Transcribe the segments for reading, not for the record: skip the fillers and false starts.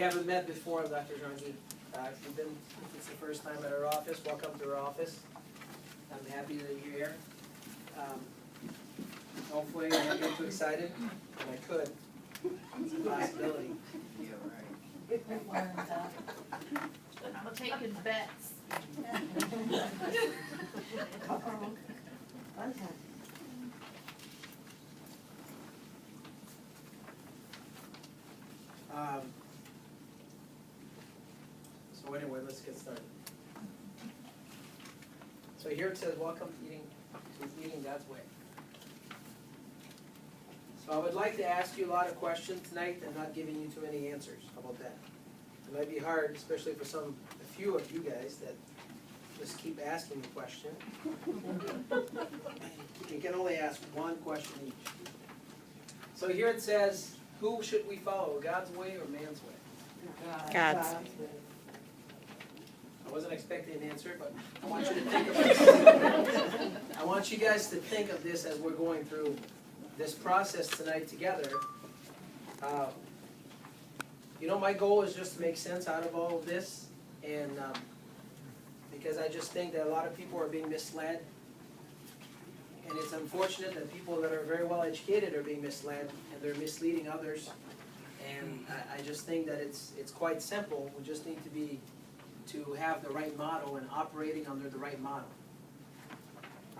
haven't met before, Dr. Jean-Guy. If it's the first time at our office, welcome to our office. I'm happy that you're here. Hopefully I don't get too excited, but I could. It's a possibility. Yeah, right. I'm taking bets. So anyway, let's get started. So here it says, welcome to eating God's way. So I would like to ask you a lot of questions tonight and not giving you too many answers. How about that? It might be hard, especially for a few of you guys that just keep asking the question. You can only ask one question each. So here it says, who should we follow, God's way or man's way? God's. I wasn't expecting an answer, but I want you to think of this. I want you guys to think of this as we're going through this process tonight together. You know, my goal is just to make sense out of all of this, and because I just think that a lot of people are being misled, and it's unfortunate that people that are very well educated are being misled, and they're misleading others. And I just think that it's quite simple. We just need to have the right model and operating under the right model.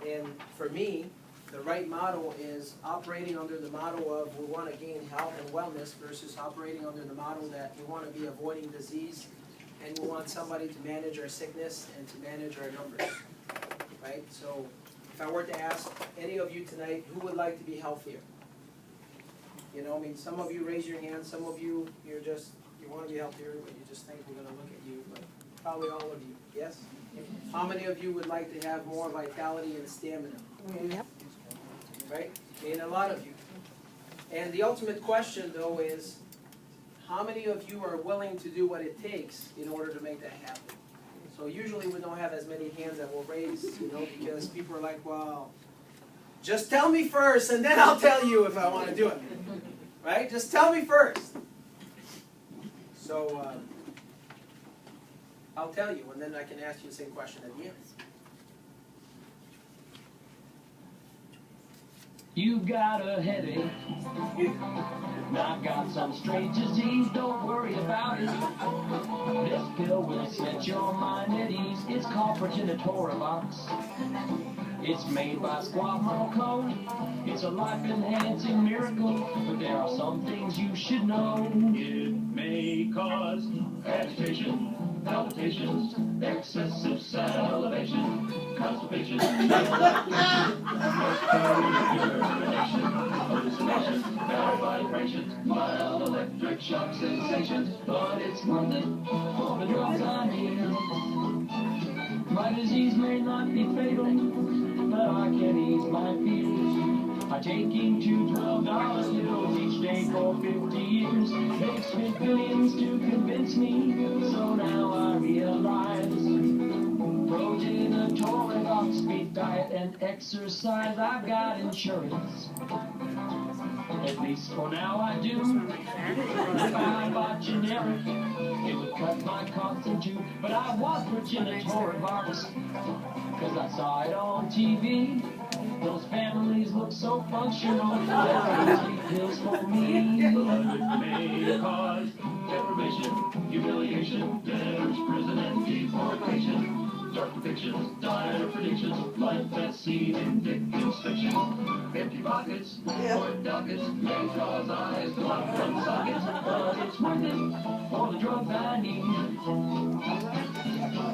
And for me, the right model is operating under the model of we want to gain health and wellness versus operating under the model that we want to be avoiding disease and we want somebody to manage our sickness and to manage our numbers, right? So if I were to ask any of you tonight, who would like to be healthier? You know, I mean, some of you raise your hand, some of you, you want to be healthier, but you just think we're going to look at you, but probably all of you, yes? How many of you would like to have more vitality and stamina? Yep. Right? I mean, a lot of you. And the ultimate question, though, is how many of you are willing to do what it takes in order to make that happen? So usually we don't have as many hands that will raise, because people are like, well, just tell me first, and then I'll tell you if I want to do it. Right? Just tell me first. So I'll tell you, and then I can ask you the same question at the end. You've got a headache, I've got some strange disease, don't worry about it. This pill will set your mind at ease, it's called Progenitor-Box. It's made by Squab Monocone, it's a life-enhancing miracle, but there are some things you should know. It may cause agitation, palpitations, excessive salivation, constipation, hallucinations, bad vibrations, mild electric shock sensations, but it's worth it for the drugs I need. My disease may not be fatal, but I can ease my fears by taking $2 12 pills each day for 50 years. They've spent billions to convince me, so now I realize Progenitor-Box, beat diet and exercise, I've got insurance. At least for now I do. If I bought generic, it would cut my costs in two. But I want Progenitor-Box, cause I saw it on TV. Those families look so functional. They're take pills for me. But it may cause deprivation, humiliation, debtors, prison, and deportation. Dark predictions, dire predictions, life at sea, vindictive fiction. Empty pockets, void dockets, may cause eyes to lock from sockets. But it's worth it for the drugs I need.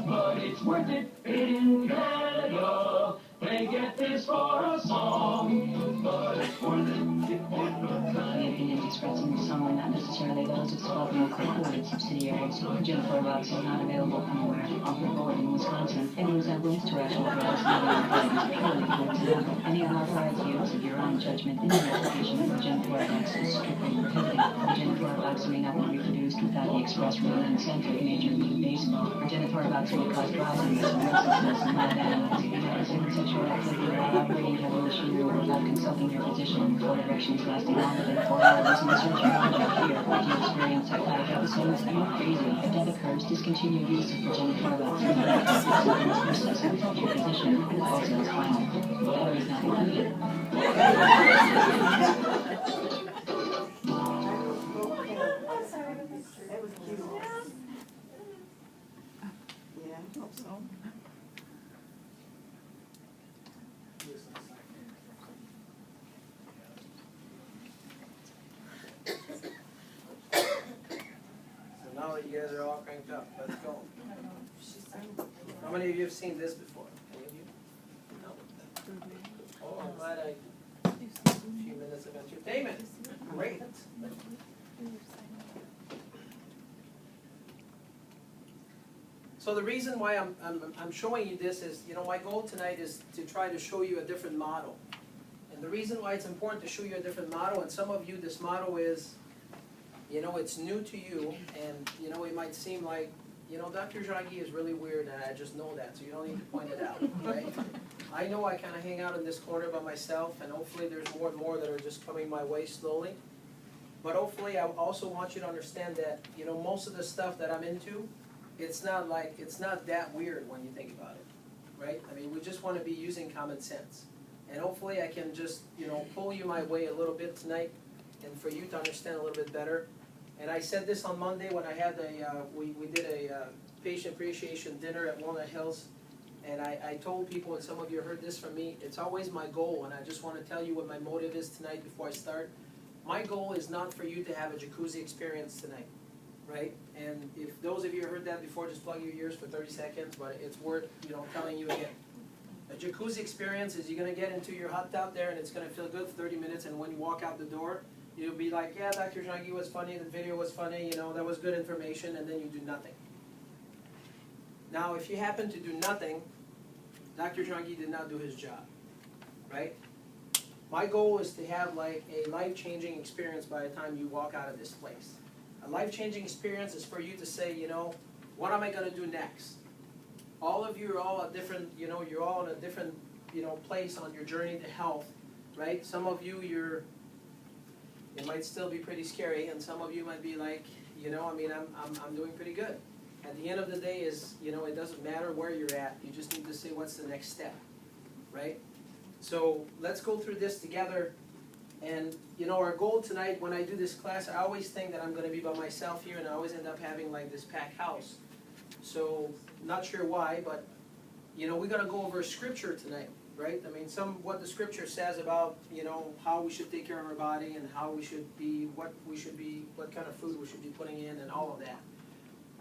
But it's worth it in Canada. They get this for a song. But it's worth it in The opinions expressed in the song are not necessarily those of Squab Monocone subsidiaries. Progenitor-Box is not available anywhere. Offered board in Wisconsin. Any resemblance to actual drugs not in the is purely coincidental. Any unauthorized use of your own judgment in the application of Progenitor-Box is strictly prohibited. Progenitor-Box may not be reproduced without the express rule and consent of Major League Baseball. Progenitor-Box may cause drowsiness, restlessness, and mild animals. Sexual activity without operating evolution or without consulting your physician. For erections lasting longer than 4 hours, and search your contract here. If you experience psychotic episodes and more crazy. If that occurs, discontinue use of Virginia for about 3 minutes. Assess every your position and also is final. Batteries not included. That was cute. Yeah, I hope so. So now that you guys are all cranked up, let's go. How many of you have seen this before? Any of you? No? Oh, I'm glad a few minutes of entertainment. Great. So the reason why I'm showing you this is, my goal tonight is to try to show you a different model. And the reason why it's important to show you a different model, and some of you, this model is, it's new to you, and, it might seem like, Dr. Jaggi is really weird, and I just know that, so you don't need to point it out, right? I know I kind of hang out in this corner by myself, and hopefully there's more and more that are just coming my way slowly. But hopefully I also want you to understand that, most of the stuff that I'm into, it's not that weird when you think about it, right? I mean, we just want to be using common sense. And hopefully I can just, pull you my way a little bit tonight, and for you to understand a little bit better. And I said this on Monday when I had we did a patient appreciation dinner at Walnut Hills, and I told people, and some of you heard this from me, it's always my goal, and I just want to tell you what my motive is tonight before I start. My goal is not for you to have a jacuzzi experience tonight, right? And if those of you heard that before, just plug your ears for 30 seconds, but it's worth, telling you again. A jacuzzi experience is you're going to get into your hot tub there, and it's going to feel good for 30 minutes, and when you walk out the door, you'll be like, yeah, Dr. Jaggi was funny, the video was funny, that was good information, and then you do nothing. Now, if you happen to do nothing, Dr. Jaggi did not do his job, right? My goal is to have like a life-changing experience by the time you walk out of this place. A life-changing experience is for you to say, what am I going to do next? All of you are all at different, you're all in a different, place on your journey to health, right? Some of you, it might still be pretty scary, and some of you might be like, I'm doing pretty good. At the end of the day is, it doesn't matter where you're at. You just need to say what's the next step, right? So let's go through this together. And, our goal tonight, when I do this class, I always think that I'm going to be by myself here, and I always end up having like this packed house. So, not sure why, but, we're going to go over scripture tonight, right? I mean, what the scripture says about, how we should take care of our body, and how we should be, what kind of food we should be putting in, and all of that.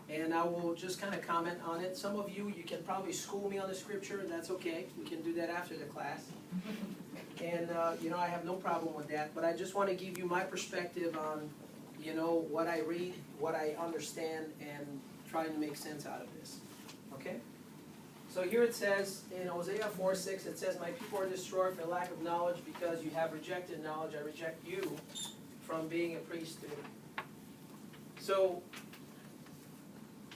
And I will just kind of comment on it. Some of you can probably school me on the scripture, and that's okay. We can do that after the class. And, I have no problem with that. But I just want to give you my perspective on, what I read, what I understand, and trying to make sense out of this. Okay? So here it says, in Hosea 4:6, it says, my people are destroyed for lack of knowledge because you have rejected knowledge. I reject you from being a priest to me. So,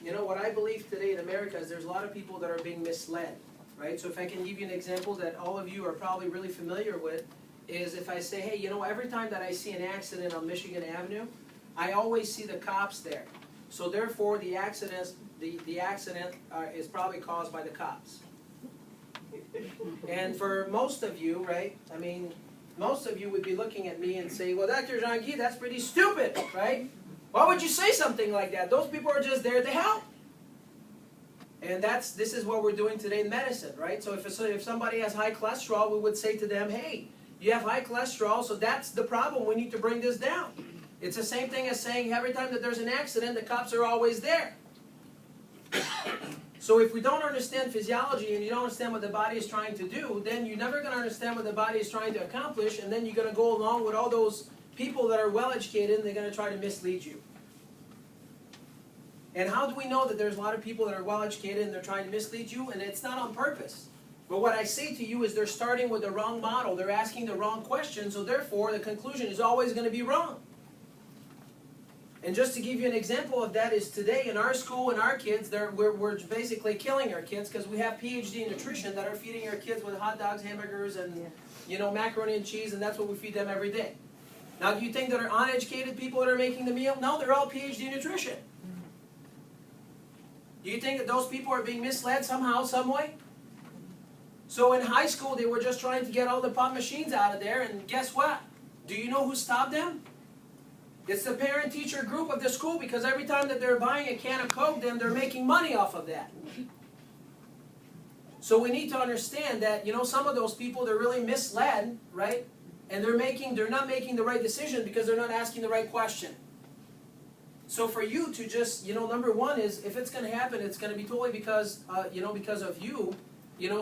what I believe today in America is there's a lot of people that are being misled, right? So if I can give you an example that all of you are probably really familiar with, is if I say, hey, every time that I see an accident on Michigan Avenue, I always see the cops there. So therefore, the accident is probably caused by the cops. And for most of you, right, I mean, most of you would be looking at me and say, well, Dr. Jaggi, that's pretty stupid, right? Why would you say something like that? Those people are just there to help. And this is what we're doing today in medicine, right? So if somebody has high cholesterol, we would say to them, hey, you have high cholesterol, so that's the problem. We need to bring this down. It's the same thing as saying every time that there's an accident, the cops are always there. So if we don't understand physiology and you don't understand what the body is trying to do, then you're never going to understand what the body is trying to accomplish, and then you're going to go along with all those people that are well-educated, and they're going to try to mislead you. And how do we know that there's a lot of people that are well-educated and they're trying to mislead you? And it's not on purpose. But what I say to you is they're starting with the wrong model. They're asking the wrong question, so therefore the conclusion is always going to be wrong. And just to give you an example of that is today in our school and our kids, we're basically killing our kids because we have PhD in nutrition that are feeding our kids with hot dogs, hamburgers, and macaroni and cheese, and that's what we feed them every day. Now, do you think that are uneducated people that are making the meal? No, they're all PhD nutrition. Do you think that those people are being misled somehow, some way? So in high school, they were just trying to get all the pop machines out of there, and guess what? Do you know who stopped them? It's the parent-teacher group of the school, because every time that they're buying a can of Coke, then they're making money off of that. So we need to understand that, you know, some of those people, they're really misled, right? And they're not making the right decision because they're not asking the right question. So for you to just, you know, number one is, if it's going to happen, it's going to be totally because, because of you,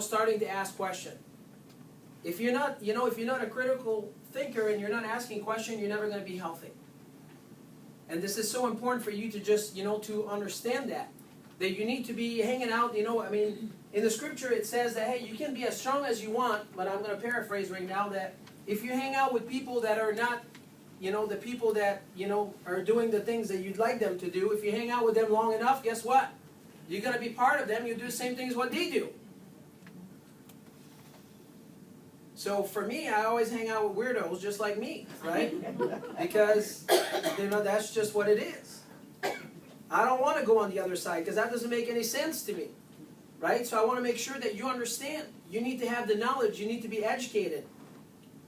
starting to ask question. If you're not, if you're not a critical thinker and you're not asking question, you're never going to be healthy. And this is so important for you to just, to understand that you need to be hanging out, in the scripture it says that, hey, you can be as strong as you want, but I'm going to paraphrase right now that if you hang out with people that are not, the people that, are doing the things that you'd like them to do, if you hang out with them long enough, guess what? You're going to be part of them. You do the same things what they do. So for me, I always hang out with weirdos just like me, right? Because, that's just what it is. I don't want to go on the other side because that doesn't make any sense to me, right? So I want to make sure that you understand. You need to have the knowledge. You need to be educated.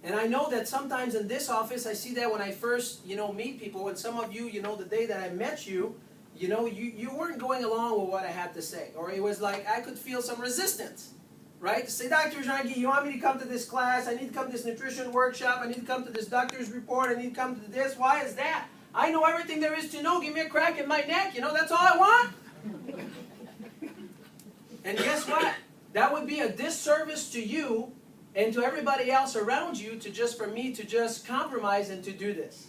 And I know that sometimes in this office, I see that when I first, meet people, and some of you, the day that I met you, you weren't going along with what I had to say. Or it was like, I could feel some resistance, right? To say, Dr. Janki, you want me to come to this class? I need to come to this nutrition workshop. I need to come to this doctor's report. I need to come to this. Why is that? I know everything there is to know. Give me a crack in my neck. That's all I want. And guess what? That would be a disservice to you and to everybody else around you for me to just compromise and to do this.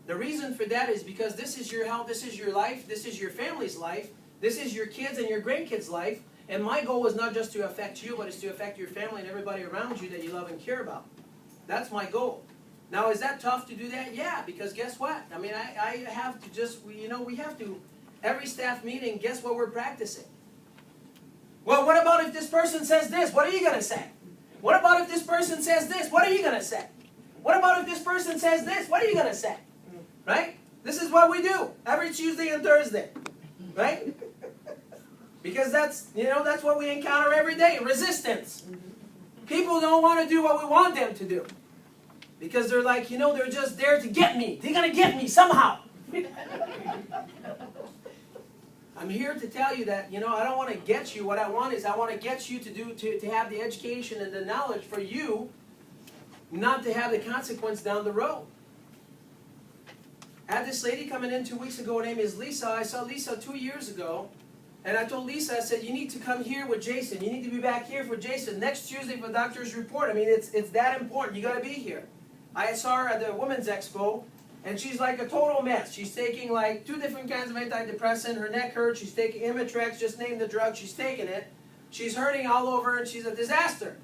The reason for that is because this is your health, this is your life, this is your family's life, this is your kids and your grandkids' life, and my goal is not just to affect you, but it's to affect your family and everybody around you that you love and care about. That's my goal. Now, is that tough to do that? Yeah, because guess what? I have to just, we have to, every staff meeting, guess what we're practicing? Well, what about if this person says this? What are you going to say? What about if this person says this? What are you going to say? What about if this person says this? What are you going to say? Right? This is what we do every Tuesday and Thursday. Right? Because that's what we encounter every day. Resistance. People don't want to do what we want them to do. Because they're like, they're just there to get me. They're going to get me somehow. I'm here to tell you that, I don't want to get you. What I want is I want to get you to have the education and the knowledge for you not to have the consequence down the road. I had this lady coming in 2 weeks ago. Her name is Lisa. I saw Lisa 2 years ago. And I told Lisa, I said, you need to come here with Jason. You need to be back here for Jason next Tuesday for the doctor's report. It's that important. You got to be here. I saw her at the Women's Expo. And she's like a total mess. She's taking like 2 different kinds of antidepressant. Her neck hurts. She's taking Imitrex, just name the drug. She's taking it. She's hurting all over and she's a disaster.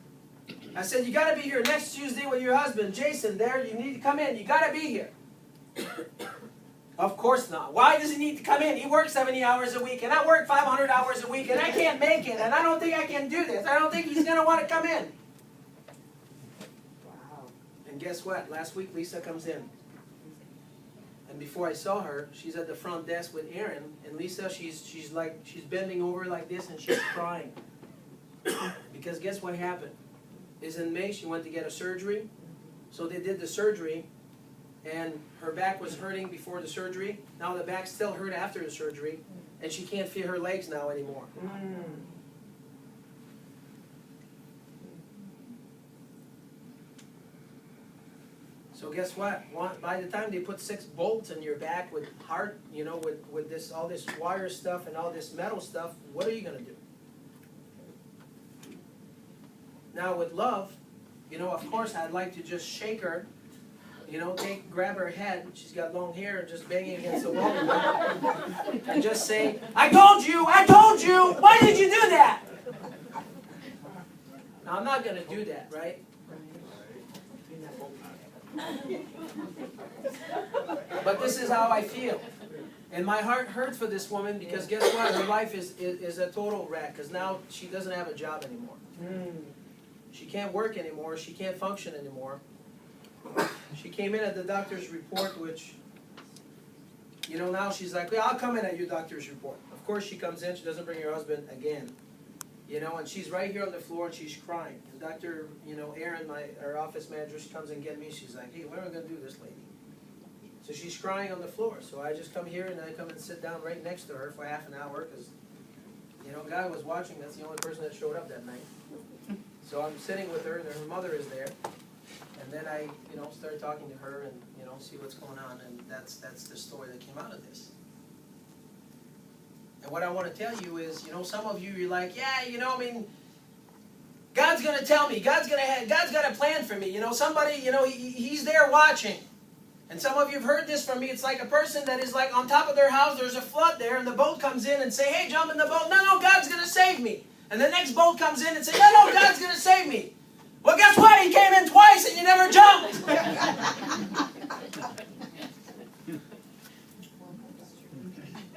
I said, you got to be here next Tuesday with your husband, Jason, there. You need to come in. You got to be here. Of course not. Why does he need to come in? He works 70 hours a week and I work 500 hours a week and I can't make it and I don't think I can do this. I don't think he's going to want to come in. Wow. And guess what? Last week Lisa comes in. And before I saw her, she's at the front desk with Aaron, and Lisa, she's bending over like this, and she's crying. Because guess what happened? Is in May she went to get a surgery, so they did the surgery, and her back was hurting before the surgery. Now the back still hurt after the surgery, and she can't feel her legs now anymore. So guess what? By the time they put 6 bolts in your back with heart, with this all this wire stuff and all this metal stuff, what are you going to do? Now with love, of course I'd like to just shake her, grab her head, she's got long hair, and just bang it against the wall and just say, I told you, why did you do that? Now I'm not going to do that, right? But this is how I feel. And my heart hurts for this woman because guess what? Her life is a total wreck because now she doesn't have a job anymore. She can't work anymore. She can't function anymore. she came in at the doctor's report, which, you know, now she's like, well, I'll come in at your doctor's report. Of course she comes in, she doesn't bring her husband again. You know, and she's right here on the floor and she's crying. And Dr., you know, Erin, our office manager, she comes and get me. She's like, hey, what are we going to do this lady? So she's crying on the floor. So I just come here and I come and sit down right next to her for half an hour because, you know, guy was watching. That's the only person that showed up that night. So I'm sitting with her and her mother is there. And then I, you know, started talking to her and, you know, see what's going on. And that's the story that came out of this. And what I want to tell you is, you know, some of you, you're like, yeah, you know, I mean, God's going to tell me. God's got a plan for me. You know, somebody, you know, he's there watching. And some of you have heard this from me. It's like a person that is like on top of their house. There's a flood there, and the boat comes in and say, hey, jump in the boat. No, God's going to save me. And the next boat comes in and say, no, God's going to save me. Well, guess what? He came in twice, and you never jumped.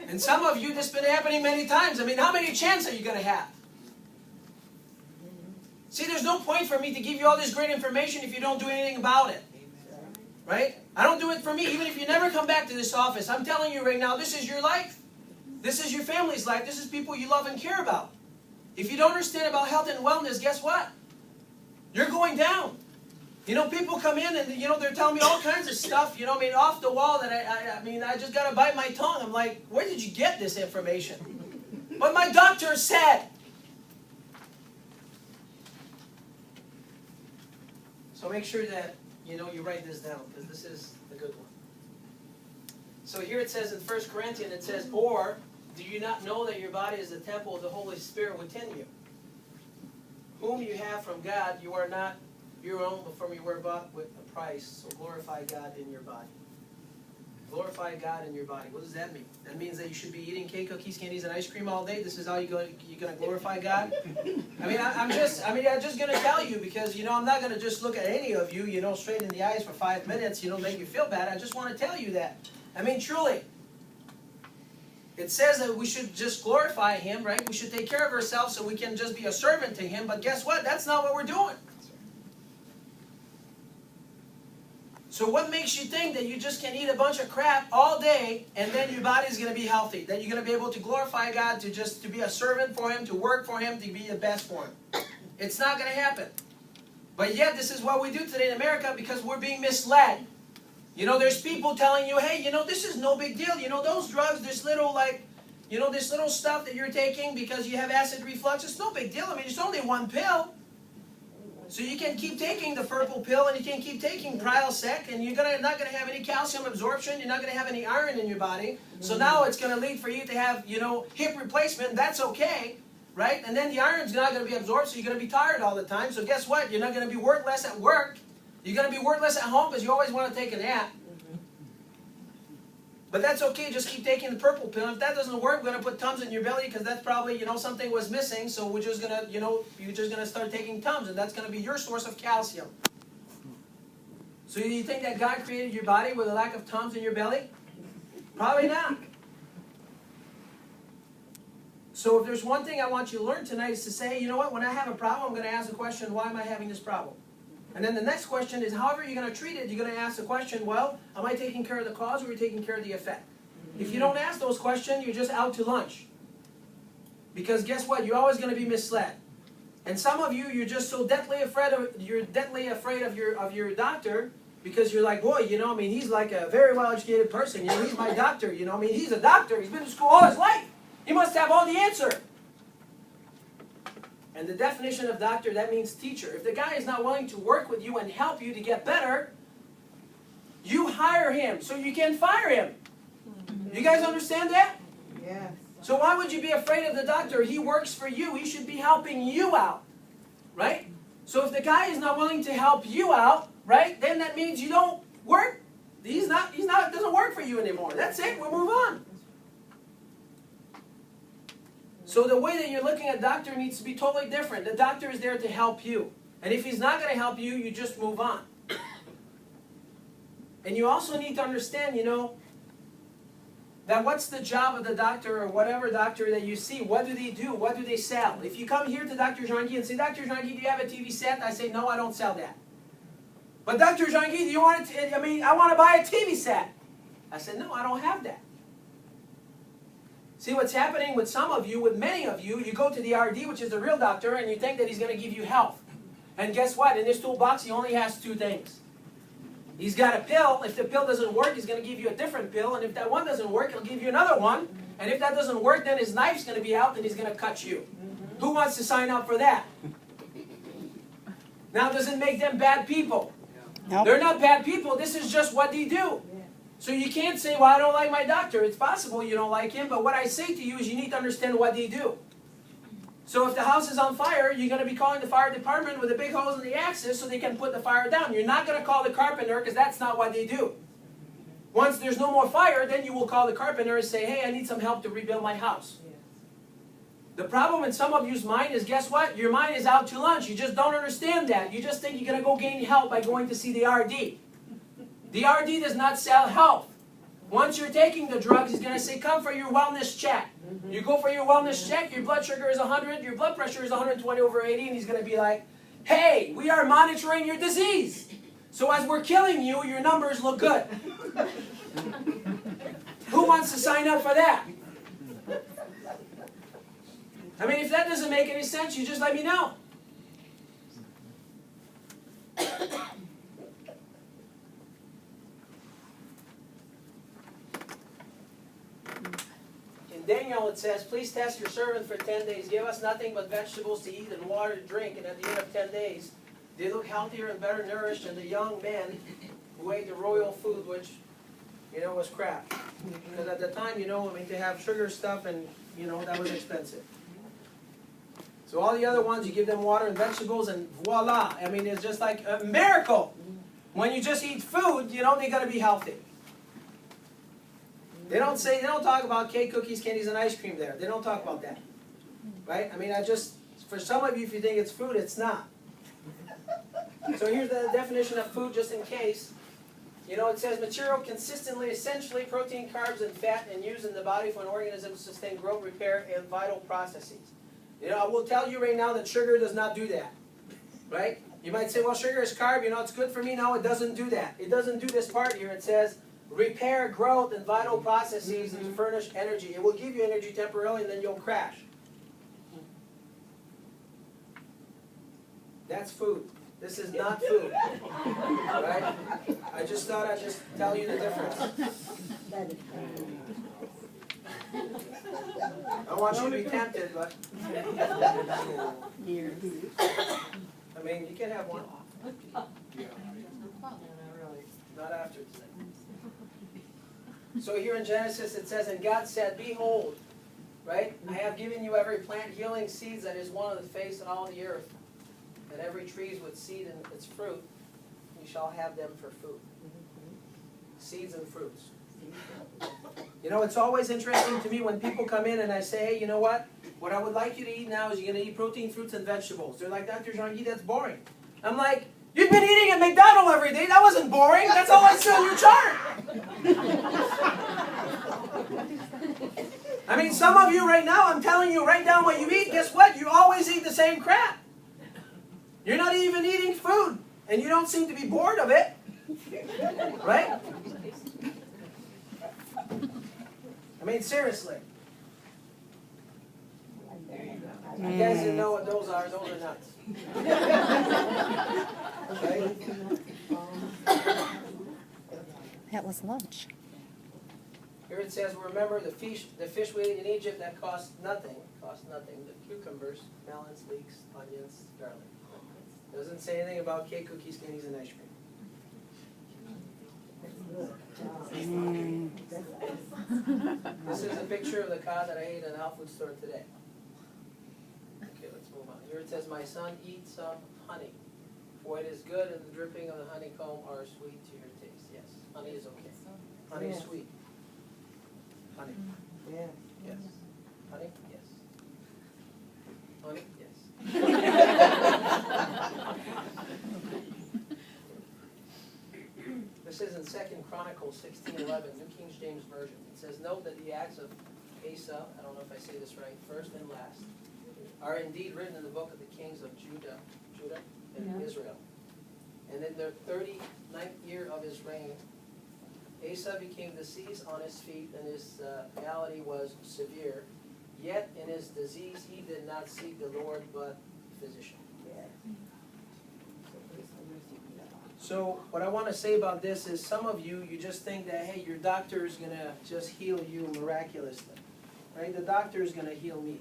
And some of you, this has been happening many times. I mean, how many chances are you going to have? See, there's no point for me to give you all this great information if you don't do anything about it. Right? I don't do it for me. Even if you never come back to this office, I'm telling you right now, this is your life. This is your family's life. This is people you love and care about. If you don't understand about health and wellness, guess what? You're going down. You know, people come in and, you know, they're telling me all kinds of stuff, you know, I mean, off the wall that I mean, I just got to bite my tongue. I'm like, where did you get this information? But my doctor said. So make sure that, you know, you write this down, because this is the good one. So here it says in 1 Corinthians, it says, or do you not know that your body is the temple of the Holy Spirit within you, whom you have from God? You are not your own, but from you were bought with a price. So glorify God in your body. Glorify God in your body. What does that mean? That means that you should be eating cake, cookies, candies, and ice cream all day. This is how you're going to glorify God? I mean, I'm just going to tell you, because, you know, I'm not going to just look at any of you, you know, straight in the eyes for 5 minutes, you know, make you feel bad. I just want to tell you that. I mean, truly. It says that we should just glorify Him, right? We should take care of ourselves so we can just be a servant to Him. But guess what? That's not what we're doing. So what makes you think that you just can eat a bunch of crap all day and then your body's going to be healthy? That you're going to be able to glorify God, to be a servant for Him, to work for Him, to be the best for Him? It's not going to happen. But yet this is what we do today in America, because we're being misled. You know, there's people telling you, hey, you know, this is no big deal. You know, those drugs, this little, like, you know, this little stuff that you're taking because you have acid reflux, it's no big deal. I mean, it's only one pill. So you can keep taking the purple pill, and you can keep taking Prilosec, and you're not going to have any calcium absorption. You're not going to have any iron in your body. So now it's going to lead for you to have, you know, hip replacement. That's okay, right? And then the iron's not going to be absorbed, so you're going to be tired all the time. So guess what? You're not going to be worthless at work. You're going to be worthless at home because you always want to take a nap. But that's okay. Just keep taking the purple pill. If that doesn't work, we're going to put Tums in your belly, because that's probably, you know, something was missing. So we're just going to, you know, you're just going to start taking Tums, and that's going to be your source of calcium. So you think that God created your body with a lack of Tums in your belly? Probably not. So if there's one thing I want you to learn tonight is to say, you know what, when I have a problem, I'm going to ask the question, why am I having this problem? And then the next question is, however you're going to treat it, you're going to ask the question, well, am I taking care of the cause, or are you taking care of the effect? If you don't ask those questions, you're just out to lunch. Because guess what? You're always going to be misled. And some of you, you're just so deathly afraid of your doctor, because you're like, boy, you know, I mean, he's like a very well-educated person. You know, he's my doctor. You know, I mean, he's a doctor. He's been to school all his life. He must have all the answer. And the definition of doctor, that means teacher. If the guy is not willing to work with you and help you to get better, you hire him so you can fire him. You guys understand that? Yes. So why would you be afraid of the doctor? He works for you. He should be helping you out. Right? So if the guy is not willing to help you out, right, then that means you don't work. It doesn't work for you anymore. That's it. We'll move on. So the way that you're looking at doctor needs to be totally different. The doctor is there to help you. And if he's not going to help you, you just move on. And you also need to understand, you know, that what's the job of the doctor, or whatever doctor that you see? What do they do? What do they sell? If you come here to Dr. Jean-Guy and say, Dr. Jean-Guy, do you have a TV set? I say, no, I don't sell that. But Dr. Jean-Guy, do you want to, I want to buy a TV set. I said, no, I don't have that. See what's happening with some of you, with many of you, you go to the RD, which is the real doctor, and you think that he's going to give you health. And guess what? In this toolbox, he only has two things. He's got a pill. If the pill doesn't work, he's going to give you a different pill. And if that one doesn't work, he'll give you another one. And if that doesn't work, then his knife's going to be out and he's going to cut you. Who wants to sign up for that? Now, does it make them bad people? Nope. They're not bad people. This is just what they do. So you can't say, well, I don't like my doctor. It's possible you don't like him. But what I say to you is you need to understand what they do. So if the house is on fire, you're going to be calling the fire department with a big hose and the axes so they can put the fire down. You're not going to call the carpenter because that's not what they do. Once there's no more fire, then you will call the carpenter and say, hey, I need some help to rebuild my house. The problem in some of you's mind is, guess what? Your mind is out to lunch. You just don't understand that. You just think you're going to go gain help by going to see the RD. The RD does not sell health. Once you're taking the drugs, he's going to say, come for your wellness check. You go for your wellness check, your blood sugar is 100, your blood pressure is 120 over 80, and he's going to be like, hey, we are monitoring your disease. So as we're killing you, your numbers look good. Who wants to sign up for that? I mean, if that doesn't make any sense, you just let me know. Daigneault, it says, please test your servant for 10 days. Give us nothing but vegetables to eat and water to drink. And at the end of 10 days, they look healthier and better nourished than the young men who ate the royal food, which, was crap. Because at the time, to have sugar stuff and, that was expensive. So all the other ones, you give them water and vegetables and voila. I mean, it's just like a miracle. When you just eat food, they got to be healthy. They don't talk about cake, cookies, candies, and ice cream there. They don't talk about that. Right? I mean, for some of you, if you think it's food, it's not. So here's the definition of food, just in case. It says material consistently, essentially, protein, carbs, and fat, and used in the body for an organism to sustain growth, repair, and vital processes. I will tell you right now that sugar does not do that. Right? You might say, well, sugar is carb, it's good for me. No, it doesn't do that. It doesn't do this part here. It says, repair, growth, and vital processes and furnish energy. It will give you energy temporarily and then you'll crash. That's food. This is not food. Right? I just thought I'd just tell you the difference. I want you to be tempted, but I mean, you can have one. Not after today. So here in Genesis it says, and God said, behold, right? I have given you every plant yielding seeds that is one of the face of all the earth, and every tree with seed and its fruit, you shall have them for food. Seeds and fruits. It's always interesting to me when people come in and I say, hey, you know what? What I would like you to eat now is you're going to eat protein, fruits, and vegetables. They're like, Dr. Jean-Guy, that's boring. I'm like, you've been eating at McDonald's every day. That wasn't boring. That's all I saw on your chart. I mean, some of you right now, I'm telling you, write down what you eat. Guess what? You always eat the same crap. You're not even eating food. And you don't seem to be bored of it. Right? I mean, seriously. You guys didn't know what those are. Those are nuts. Okay? That was lunch. Here it says, remember the fish we ate in Egypt that cost nothing. The cucumbers, melons, leeks, onions, garlic. Doesn't say anything about cake, cookies, candies, and ice cream. This is a picture of the cod that I ate in a health food store today. Okay, let's move on. Here it says, my son, eat some honey, for it is good, and the dripping of the honeycomb are sweet to your taste. Yes, honey is okay. Honey is sweet. Honey. Yeah. Yes. Honey? Yes. Honey? Yes. This is in 2 Chronicles 16:11, New King James Version. It says, note that the acts of Asa, I don't know if I say this right, first and last, are indeed written in the book of the kings of Judah and Israel. And in the 39th year of his reign, Asa became diseased on his feet, and his malady was severe. Yet in his disease he did not seek the Lord, but physician. So what I want to say about this is some of you just think that, hey, your doctor is going to just heal you miraculously. Right? The doctor is going to heal me.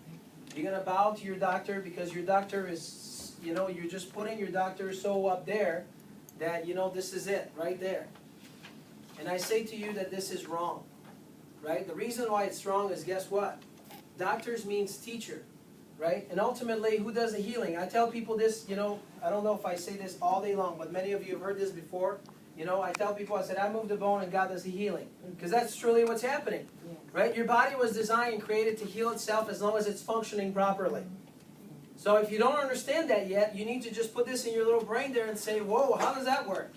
You're going to bow to your doctor because your doctor is, you're just putting your doctor so up there that, this is it, right there. And I say to you that this is wrong. Right? The reason why it's wrong is, guess what? Doctors means teacher. Right? And ultimately, who does the healing? I tell people this, I don't know if I say this all day long, but many of you have heard this before. I tell people, I said, I move the bone and God does the healing. Because that's truly what's happening. Right? Your body was designed and created to heal itself as long as it's functioning properly. So if you don't understand that yet, you need to just put this in your little brain there and say, whoa, how does that work?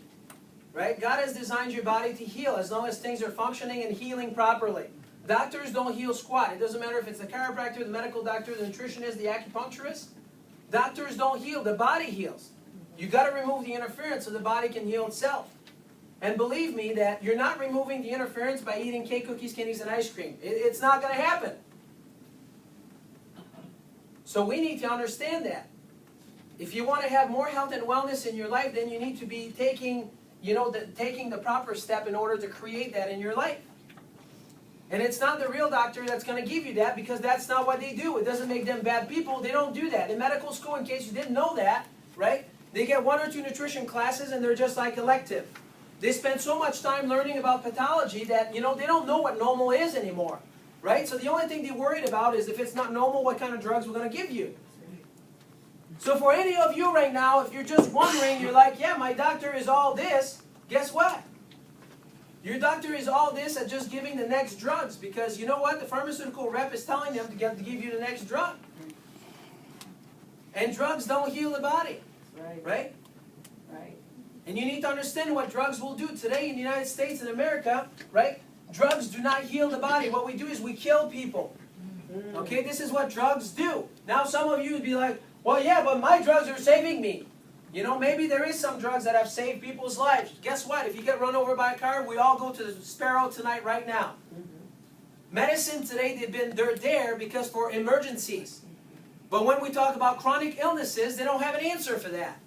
Right? God has designed your body to heal as long as things are functioning and healing properly. Doctors don't heal squat. It doesn't matter if it's the chiropractor, the medical doctor, the nutritionist, the acupuncturist. Doctors don't heal. The body heals. You've got to remove the interference so the body can heal itself. And believe me that you're not removing the interference by eating cake, cookies, candies, and ice cream. It's not going to happen. So we need to understand that. If you want to have more health and wellness in your life, then you need to be taking the proper step in order to create that in your life. And it's not the real doctor that's going to give you that because that's not what they do. It doesn't make them bad people. They don't do that. In medical school, in case you didn't know that, right? They get 1 or 2 nutrition classes and they're just like elective. They spend so much time learning about pathology that, they don't know what normal is anymore, right? So the only thing they're worried about is if it's not normal, what kind of drugs we're going to give you. So for any of you right now, if you're just wondering, you're like, yeah, my doctor is all this, guess what? Your doctor is all this at just giving the next drugs because you know what? The pharmaceutical rep is telling them to give you the next drug. And drugs don't heal the body. Right? And you need to understand what drugs will do. Today in the United States and America, right? Drugs do not heal the body. What we do is we kill people. Okay? This is what drugs do. Now some of you would be like, well, yeah, but my drugs are saving me. Maybe there is some drugs that have saved people's lives. Guess what? If you get run over by a car, we all go to the Sparrow tonight, right now. Medicine today, they're there because for emergencies. But when we talk about chronic illnesses, they don't have an answer for that.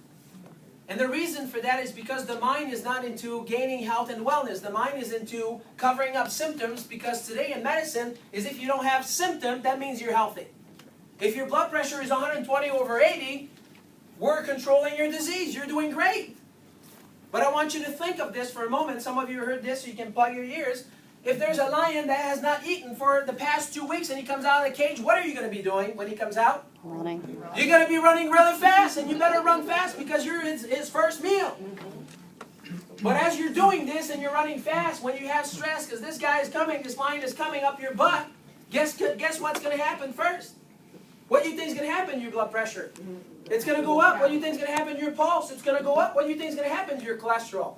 And the reason for that is because the mind is not into gaining health and wellness. The mind is into covering up symptoms because today in medicine is if you don't have symptoms, that means you're healthy. If your blood pressure is 120/80, we're controlling your disease. You're doing great. But I want you to think of this for a moment. Some of you heard this, so you can plug your ears. If there's a lion that has not eaten for the past 2 weeks and he comes out of the cage, what are you going to be doing when he comes out? Running. You're going to be running really fast, and you better run fast because you're his first meal. But as you're doing this and you're running fast, when you have stress, because this guy is coming, this lion is coming up your butt, guess what's going to happen first? What do you think is going to happen to your blood pressure? It's going to go up. What do you think is going to happen to your pulse? It's going to go up. What do you think is going to happen to your cholesterol?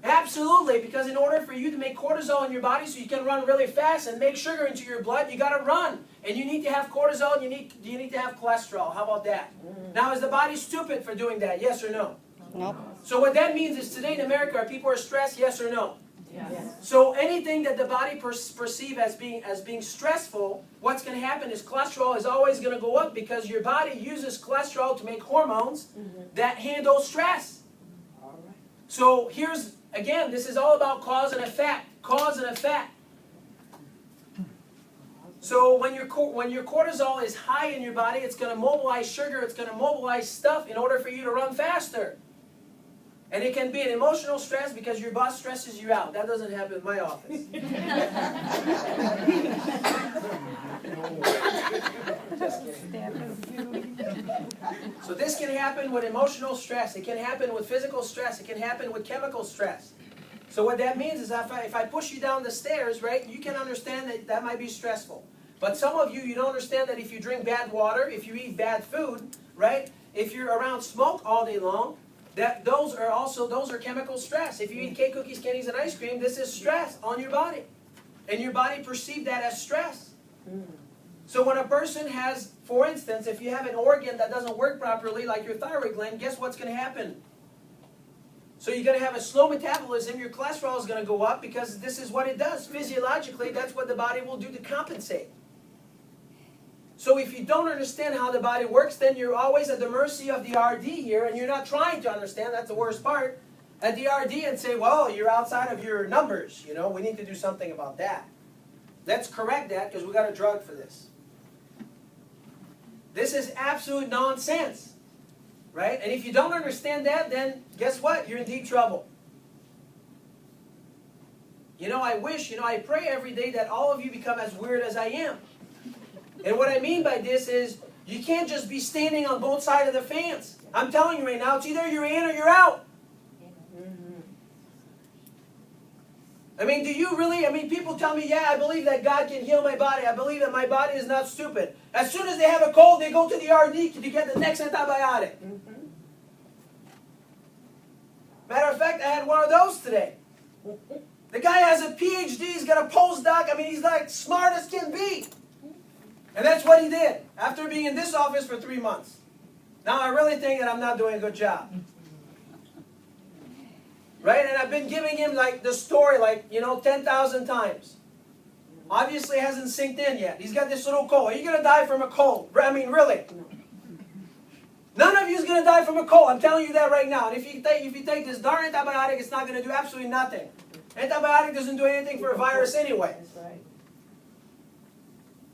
Absolutely, because in order for you to make cortisol in your body so you can run really fast and make sugar into your blood, you got to run. And you need to have cortisol and you need to have cholesterol. How about that? Now, is the body stupid for doing that? Yes or no? Nope. So what that means is today in America, people are stressed, yes or no? Yes. So anything that the body perceive as being stressful, what's going to happen is cholesterol is always going to go up because your body uses cholesterol to make hormones that handle stress. So here's, again, this is all about cause and effect. Cause and effect. So when your cortisol is high in your body, it's going to mobilize sugar, it's going to mobilize stuff in order for you to run faster. And it can be an emotional stress because your boss stresses you out. That doesn't happen in my office. Just kidding. So this can happen with emotional stress. It can happen with physical stress. It can happen with chemical stress. So what that means is if I push you down the stairs, right, you can understand that that might be stressful. But some of you don't understand that if you drink bad water, if you eat bad food, right, if you're around smoke all day long, that those are chemical stress. If you eat cake, cookies, candies, and ice cream, this is stress on your body. And your body perceives that as stress. So when a person has, for instance, if you have an organ that doesn't work properly, like your thyroid gland, guess what's going to happen? So you're going to have a slow metabolism. Your cholesterol is going to go up because this is what it does. Physiologically, that's what the body will do to compensate. So if you don't understand how the body works, then you're always at the mercy of the RD here, and you're not trying to understand. That's the worst part. At the RD and say, well, you're outside of your numbers. You know, we need to do something about that. Let's correct that because we got a drug for this. This is absolute nonsense, right? And if you don't understand that, then guess what? You're in deep trouble. You know, I wish, I pray every day that all of you become as weird as I am. And what I mean by this is, you can't just be standing on both sides of the fence. I'm telling you right now, it's either you're in or you're out. I mean, do you really, people tell me, yeah, I believe that God can heal my body. I believe that my body is not stupid. As soon as they have a cold, they go to the RD to get the next antibiotic. Matter of fact, I had one of those today. The guy has a PhD, he's got a postdoc, he's like smart as can be. And that's what he did, after being in this office for 3 months. Now I really think that I'm not doing a good job. Right? And I've been giving him the story 10,000 times. Obviously hasn't sinked in yet. He's got this little cold. Are you going to die from a cold? Really? None of you is going to die from a cold. I'm telling you that right now. And if you take this darn antibiotic, it's not going to do absolutely nothing. Antibiotic doesn't do anything for a virus anyway. That's right.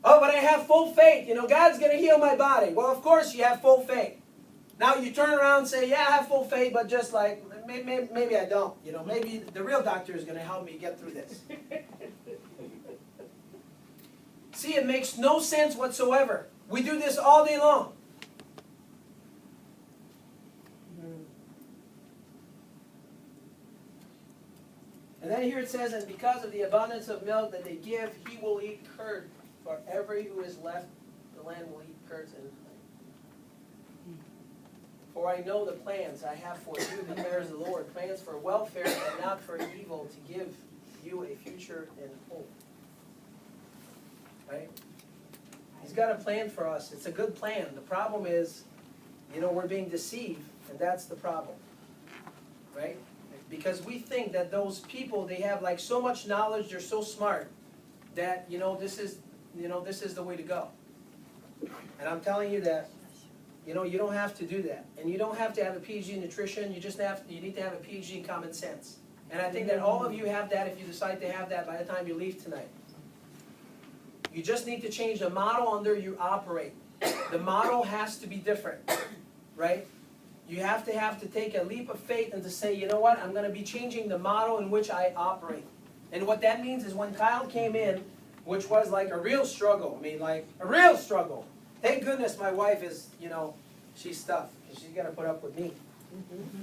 Oh, but I have full faith. God's going to heal my body. Well, of course you have full faith. Now you turn around and say, yeah, I have full faith, but just maybe I don't. Maybe the real doctor is going to help me get through this. See, it makes no sense whatsoever. We do this all day long. And then here it says, and because of the abundance of milk that they give, he will eat curd. For every who is left, the land will eat curds and honey. For I know the plans I have for you, declares the Lord, plans for welfare and not for evil, to give you a future and hope. Right? He's got a plan for us. It's a good plan. The problem is, we're being deceived, and that's the problem. Right? Because we think that those people, they have so much knowledge, they're so smart, that, this is the way to go. And I'm telling you that, you don't have to do that. And you don't have to have a PhD in nutrition, you need to have a PhD in common sense. And I think that all of you have that if you decide to have that by the time you leave tonight. You just need to change the model under you operate. The model has to be different, right? You have to take a leap of faith and to say, you know what, I'm going to be changing the model in which I operate. And what that means is when Kyle came in, which was a real struggle, a real struggle. Thank goodness my wife is, she's tough, because she's got to put up with me.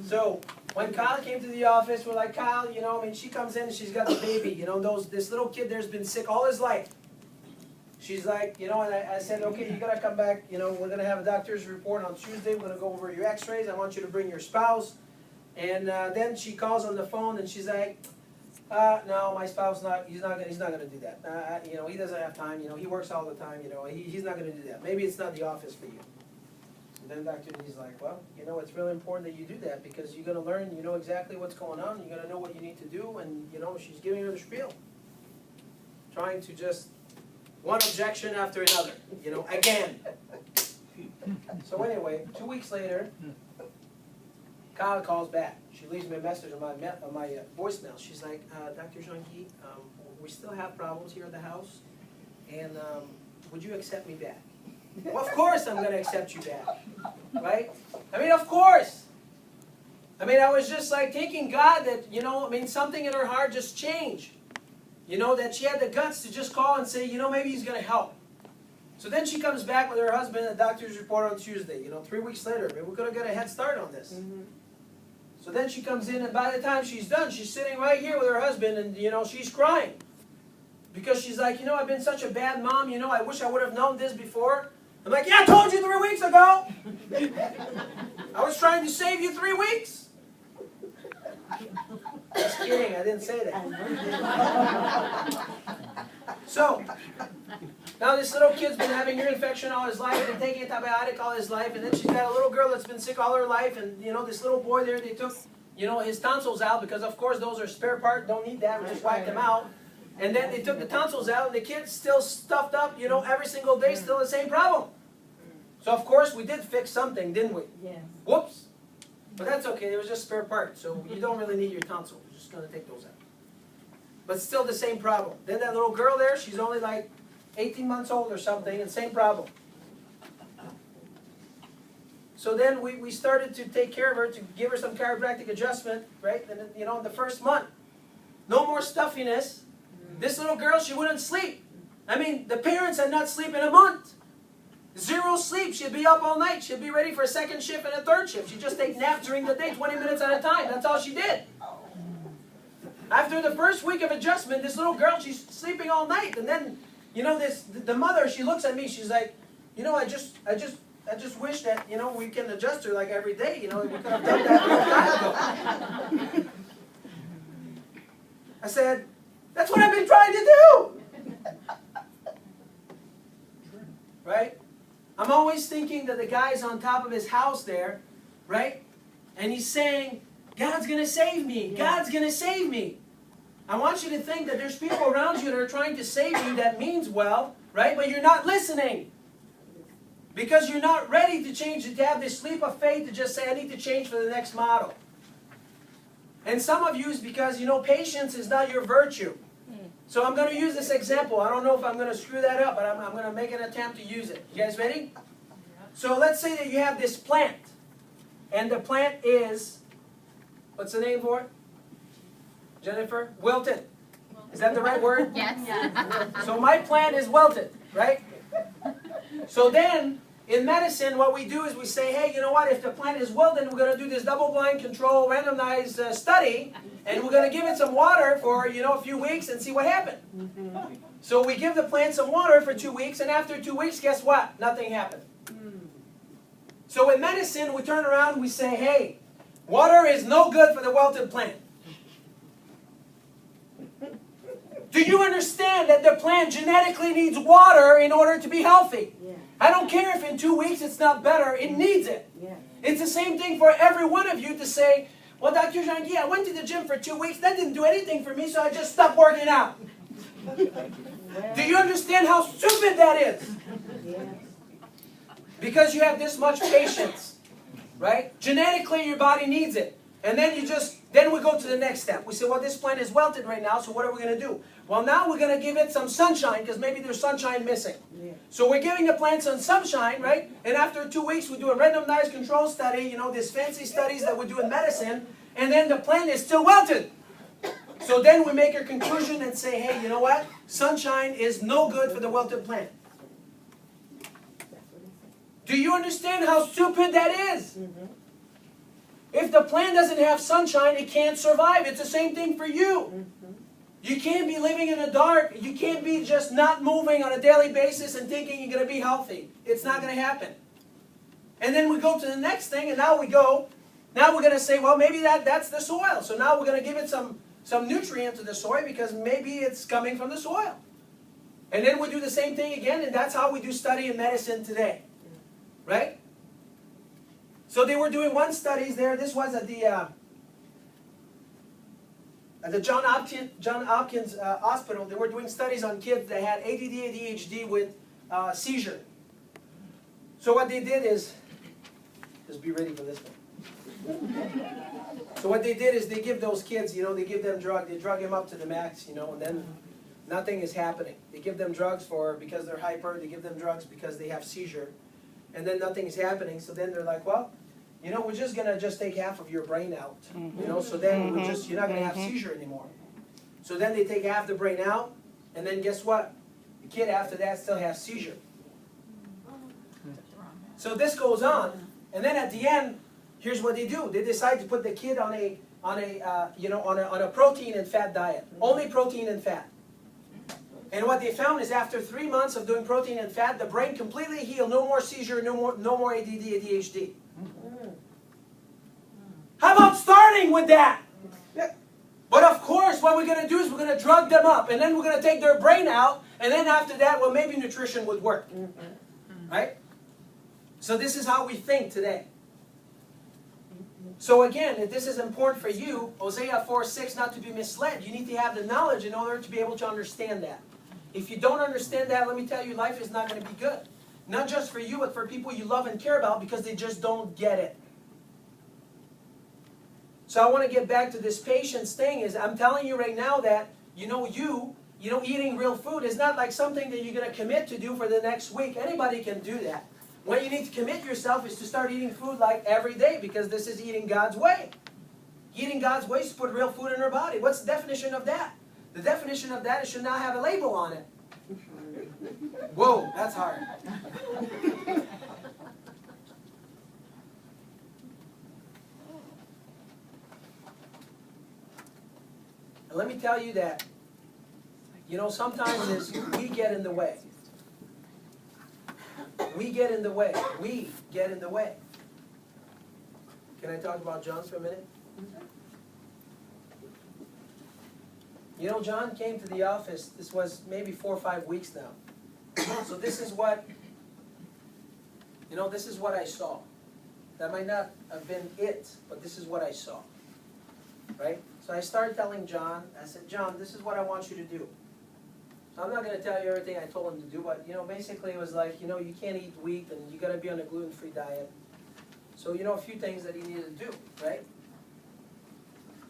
So when Kyle came to the office, we're like, Kyle, she comes in and she's got the baby, this little kid there's been sick all his life. She's like, and I said, okay, you got to come back, we're going to have a doctor's report on Tuesday, we're going to go over your x-rays, I want you to bring your spouse. And then she calls on the phone and she's like, no, my spouse, he's not going to do that. He doesn't have time, he works all the time, he's not going to do that. Maybe it's not the office for you. And then Dr. D's like, well, it's really important that you do that because you're going to learn, exactly what's going on, you're going to know what you need to do, and, she's giving her the spiel. Trying to just, one objection after another, again. So anyway, 2 weeks later, Kyle calls back. She leaves me a message on my voicemail. She's like, Dr. Jean-Guy, we still have problems here at the house, and would you accept me back? Well, of course I'm going to accept you back, right? Of course. I was just thanking God that, something in her heart just changed. That she had the guts to just call and say, maybe he's going to help. So then she comes back with her husband and the doctor's report on Tuesday. 3 weeks later, maybe we're going to get a head start on this. So then she comes in, and by the time she's done, she's sitting right here with her husband, and, she's crying. Because she's like, I've been such a bad mom, I wish I would have known this before. I'm like, yeah, I told you 3 weeks ago. I was trying to save you 3 weeks. Just kidding, I didn't say that. So, now this little kid's been having ear infection all his life, been taking antibiotic all his life, and then she's got a little girl that's been sick all her life, and this little boy there, they took you know, his tonsils out, because of course those are spare part, don't need that, we just whacked them out. And then they took the tonsils out, and the kid's still stuffed up, you know, every single day, still the same problem. So of course we did fix something, didn't we? Yes. Whoops. But that's okay, it was just spare part, so you don't really need your tonsils. You're just going to take those out. But still the same problem. Then that little girl there, she's only like 18 months old or something, and same problem. So then we started to take care of her, to give her some chiropractic adjustment, right? And then, you know, in the first month, no more stuffiness. This little girl, she wouldn't sleep. I mean, the parents had not slept in a month. Zero sleep. She'd be up all night. She'd be ready for a second shift and a third shift. She'd just take naps during the day, 20 minutes at a time. That's all she did. After the first week of adjustment, this little girl, she's sleeping all night. And then, you know, the mother, she looks at me, she's like, you know, I just wish that, you know, we can adjust her like every day. You know, we could have done that a long time ago. I said, that's what I've been trying to do. Right? I'm always thinking that the guy's on top of his house there, right? And he's saying, God's going to save me. God's going to save me. I want you to think that there's people around you that are trying to save you that means well, right? But you're not listening. Because you're not ready to change, to have this leap of faith to just say, I need to change for the next model. And some of you is because, you know, patience is not your virtue. So I'm going to use this example. I don't know if I'm going to screw that up, but I'm going to make an attempt to use it. You guys ready? So let's say that you have this plant. And the plant is, what's the name for it? Jennifer? Wilted. Is that the right word? Yes. So my plant is wilted, right? So then, in medicine, what we do is we say, hey, you know what? If the plant is wilted, we're going to do this double-blind control randomized study, and we're going to give it some water for, you know, a few weeks and see what happens. So we give the plant some water for 2 weeks, and after 2 weeks, guess what? Nothing happened. So in medicine, we turn around and we say, hey, water is no good for the wilted plant. Do you understand that the plant genetically needs water in order to be healthy? I don't care if in 2 weeks it's not better, it needs it. It's the same thing for every one of you to say, well, Dr. Jean-Guy, I went to the gym for 2 weeks, that didn't do anything for me, so I just stopped working out. Do you understand how stupid that is? Because you have this much patience, right? Genetically, your body needs it. And then then we go to the next step. We say, well, this plant is wilted right now, so what are we going to do? Well, now we're going to give it some sunshine, because maybe there's sunshine missing. So we're giving the plant some sunshine, right? And after 2 weeks, we do a randomized control study, you know, these fancy studies that we do in medicine, and then the plant is still wilted. So then we make a conclusion and say, hey, you know what? Sunshine is no good for the wilted plant. Do you understand how stupid that is? If the plant doesn't have sunshine, it can't survive. It's the same thing for you. You can't be living in the dark. You can't be just not moving on a daily basis and thinking you're going to be healthy. It's not going to happen. And then we go to the next thing, and now we're going to say, well, maybe that's the soil. So now we're going to give it some nutrient to the soil because maybe it's coming from the soil. And then we do the same thing again, and that's how we do study in medicine today. Right? So they were doing one studies there. This was at the John Hopkins Hospital. They were doing studies on kids that had ADD, ADHD with seizure. So what they did is, just be ready for this one. So what they did is they give those kids, you know, they give them drugs. They drug them up to the max, you know, and then nothing is happening. They give them drugs because they're hyper. They give them drugs because they have seizure. And then nothing is happening. So then they're like, well, you know, we're just going to take half of your brain out. You know, so then you're not going to have seizure anymore. So then they take half the brain out. And then guess what? The kid after that still has seizure. So this goes on. And then at the end, here's what they do. They decide to put the kid on a protein and fat diet. Only protein and fat. And what they found is after 3 months of doing protein and fat, the brain completely healed. No more seizure, no more ADD, ADHD. How about starting with that? But of course, what we're going to do is we're going to drug them up. And then we're going to take their brain out. And then after that, well, maybe nutrition would work. Right? So this is how we think today. So again, if this is important for you, Hosea 4:6, not to be misled. You need to have the knowledge in order to be able to understand that. If you don't understand that, let me tell you, life is not going to be good. Not just for you, but for people you love and care about, because they just don't get it. So I want to get back to this patience thing. Is I'm telling you right now that, eating real food is not like something that you're going to commit to do for the next week. Anybody can do that. What you need to commit yourself is to start eating food like every day, because this is eating God's way. Eating God's way is to put real food in our body. What's the definition of that? The definition of that is should not have a label on it. Whoa, that's hard. And let me tell you that, sometimes we get in the way. We get in the way. We get in the way. Can I talk about John for a minute? John came to the office, this was maybe 4 or 5 weeks now. So this is what I saw. That might not have been it, but this is what I saw. Right? So I started telling John, I said, John, this is what I want you to do. So I'm not going to tell you everything I told him to do, but, basically it was like, you can't eat wheat and you got to be on a gluten-free diet. So, a few things that he needed to do, right?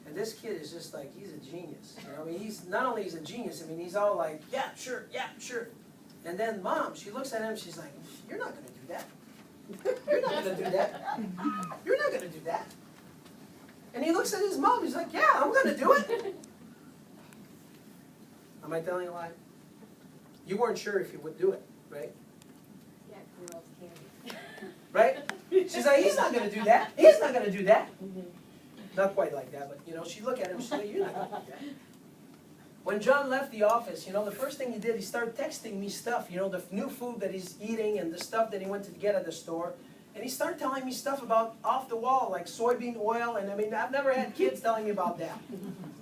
And this kid is just like, he's a genius. He's not only he's a genius, he's all like, yeah, sure. And then Mom, she looks at him, she's like, you're not going to do that. You're not going to do that. You're not going to do that. And he looks at his mom, he's like, yeah, I'm going to do it. Am I telling a lie? You weren't sure if you would do it, right? Yeah, girls candy. Right? She's like, he's not going to do that. He's not going to do that. Not quite like that, but, she looked at him, she's like, you're not going to do that. When John left the office, the first thing he did, he started texting me stuff, the new food that he's eating and the stuff that he went to get at the store. And he started telling me stuff about off the wall, like soybean oil, and I've never had kids telling me about that.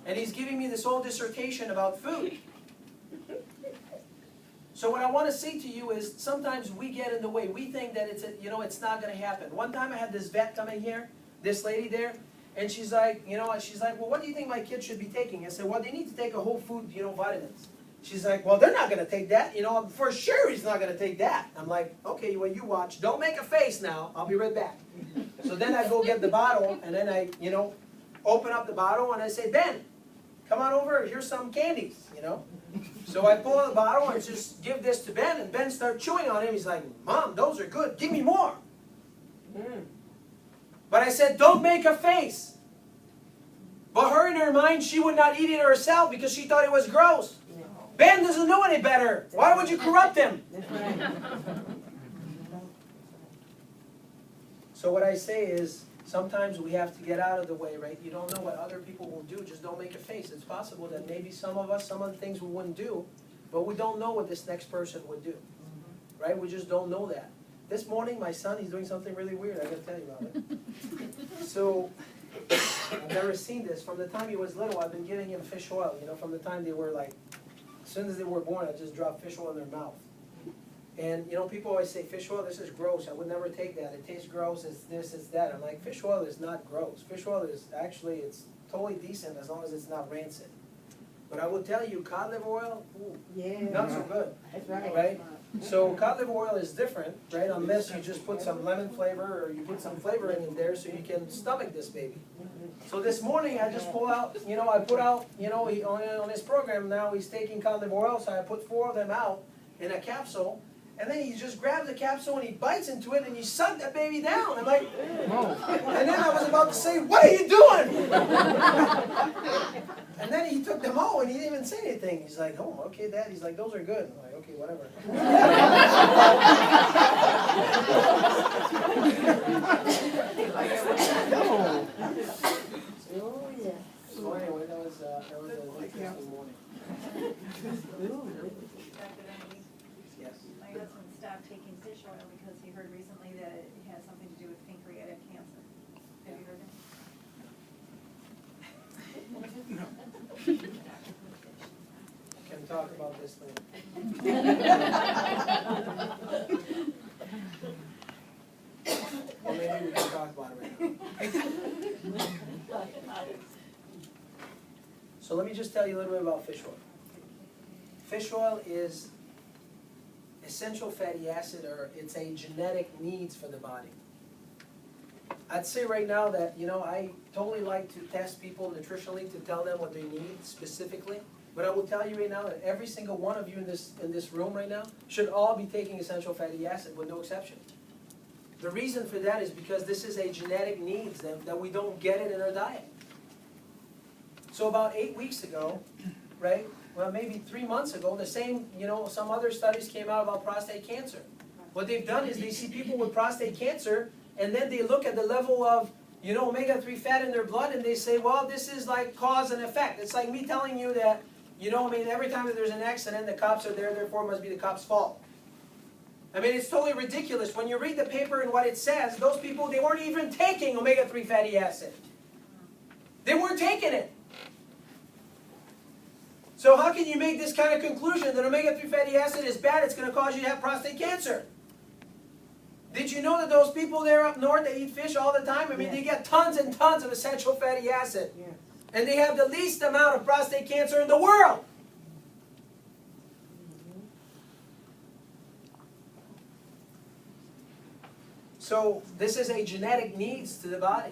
And he's giving me this whole dissertation about food. So what I want to say to you is sometimes we get in the way. We think that it's not going to happen. One time I had this vet come in here, this lady there, and she's like, well, what do you think my kids should be taking? I said, well, they need to take a whole food, vitamins. She's like, well, they're not going to take that. For sure he's not going to take that. I'm like, okay, well, you watch. Don't make a face now. I'll be right back. So then I go get the bottle, and then I, open up the bottle, and I say, Ben, come on over. Here's some candies, So I pull out the bottle and just give this to Ben, and Ben starts chewing on him. He's like, Mom, those are good. Give me more. But I said, don't make a face. But her, in her mind, she would not eat it herself because she thought it was gross. Ben doesn't know any better. Why would you corrupt him? So what I say is, sometimes we have to get out of the way, right? You don't know what other people will do. Just don't make a face. It's possible that maybe some of us, some of the things we wouldn't do, but we don't know what this next person would do. Right? We just don't know that. This morning, my son, he's doing something really weird. I got to tell you about it. So, I've never seen this. From the time he was little, I've been giving him fish oil. From the time they were like, as soon as they were born, I just dropped fish oil in their mouth. And, people always say, fish oil, this is gross. I would never take that. It tastes gross. It's this, it's that. I'm like, fish oil is not gross. Fish oil is actually, it's totally decent as long as it's not rancid. But I will tell you, cod liver oil, ooh, not so good. That's right. Right? So cod liver oil is different, right? Unless you just put some lemon flavor or you put some flavoring in there so you can stomach this baby. So this morning I just pull out, I put out, on his program now he's taking cod liver oil, so I put 4 of them out in a capsule. And then he just grabs the capsule and he bites into it and he sucked that baby down. I'm like, whoa. And then I was about to say, what are you doing? And then he took them all and he didn't even say anything. He's like, oh, okay, Dad. He's like, those are good. I'm like, okay, whatever. Oh, yeah. So anyway, that was an interesting morning. Yes. My husband stopped taking fish oil because he heard recently that it has something to do with pancreatic cancer. Have you heard that? Can talk about this later. Or maybe we can talk about it right now. tell you a little bit about fish oil. Fish oil is essential fatty acid, or it's a genetic needs for the body. I'd say right now that, I totally like to test people nutritionally to tell them what they need specifically. But I will tell you right now that every single one of you in this room right now should all be taking essential fatty acid with no exception. The reason for that is because this is a genetic needs that we don't get it in our diet. So about 8 weeks ago, right, well maybe 3 months ago, the same, some other studies came out about prostate cancer. What they've done is they see people with prostate cancer, and then they look at the level of, omega-3 fat in their blood, and they say, well, this is like cause and effect. It's like me telling you that, every time that there's an accident, the cops are there, therefore it must be the cops' fault. It's totally ridiculous. When you read the paper and what it says, those people, they weren't even taking omega-3 fatty acid. They weren't taking it. So how can you make this kind of conclusion that omega-3 fatty acid is bad, it's going to cause you to have prostate cancer? Did you know that those people there up north, they eat fish all the time? They get tons and tons of essential fatty acid. Yeah. And they have the least amount of prostate cancer in the world. So this is a genetic needs to the body.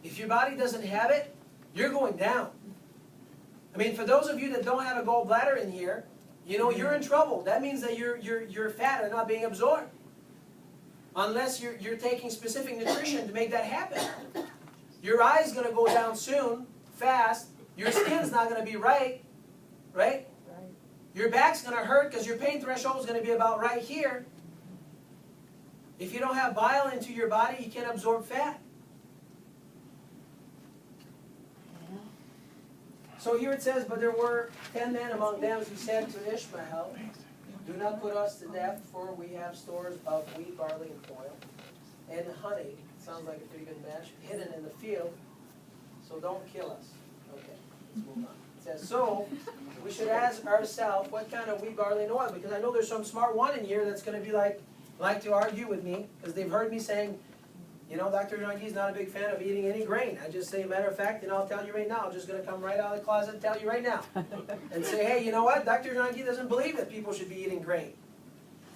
If your body doesn't have it, you're going down. For those of you that don't have a gallbladder in here, you're in trouble. That means that your fat are not being absorbed. Unless you're taking specific nutrition to make that happen. Your eye's going to go down soon, fast. Your skin's not going to be right? Your back's going to hurt because your pain threshold is going to be about right here. If you don't have bile into your body, you can't absorb fat. So here it says, but there were 10 men among them who said to Ishmael, do not put us to death, for we have stores of wheat, barley, and oil, and honey. Sounds like a pretty good match. Hidden in the field, so don't kill us. Okay, let's move on. It says, so we should ask ourselves what kind of wheat, barley, and oil, because I know there's some smart one in here that's going to be like to argue with me, because they've heard me saying, Dr. Daigneault is not a big fan of eating any grain. I just say, matter of fact, I'll tell you right now, I'm just going to come right out of the closet and tell you right now. And say, hey, you know what? Dr. Daigneault doesn't believe that people should be eating grain.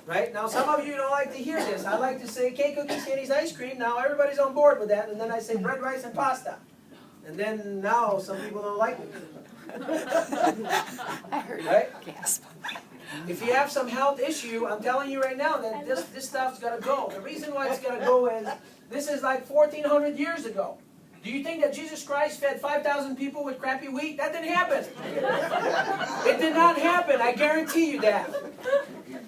Right? Now, some of you don't like to hear this. I like to say cake, cookies, candies, ice cream. Now, everybody's on board with that. And then I say bread, rice, and pasta. And then now, some people don't like it. I heard right? Gasp. If you have some health issue, I'm telling you right now that this stuff's got to go. The reason why it's got to go is this is like 1,400 years ago. Do you think that Jesus Christ fed 5,000 people with crappy wheat? That didn't happen. It did not happen. I guarantee you that.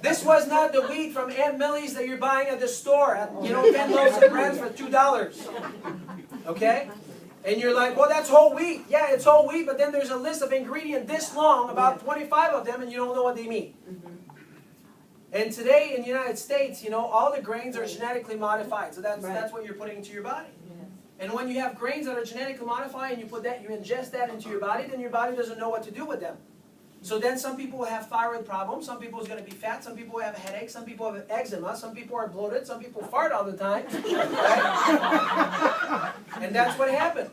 This was not the wheat from Aunt Millie's that you're buying at the store. 10 loaves of bread for $2. Okay? And you're like, well, that's whole wheat. Yeah, it's whole wheat, but then there's a list of ingredients this long, about 25 of them, and you don't know what they mean. And today in the United States, all the grains are genetically modified. So that's what you're putting into your body. And when you have grains that are genetically modified and you ingest that into your body, then your body doesn't know what to do with them. So then some people will have thyroid problems, some people is going to be fat, some people have headaches, some people have eczema, some people are bloated, some people fart all the time. Right? And that's what happened.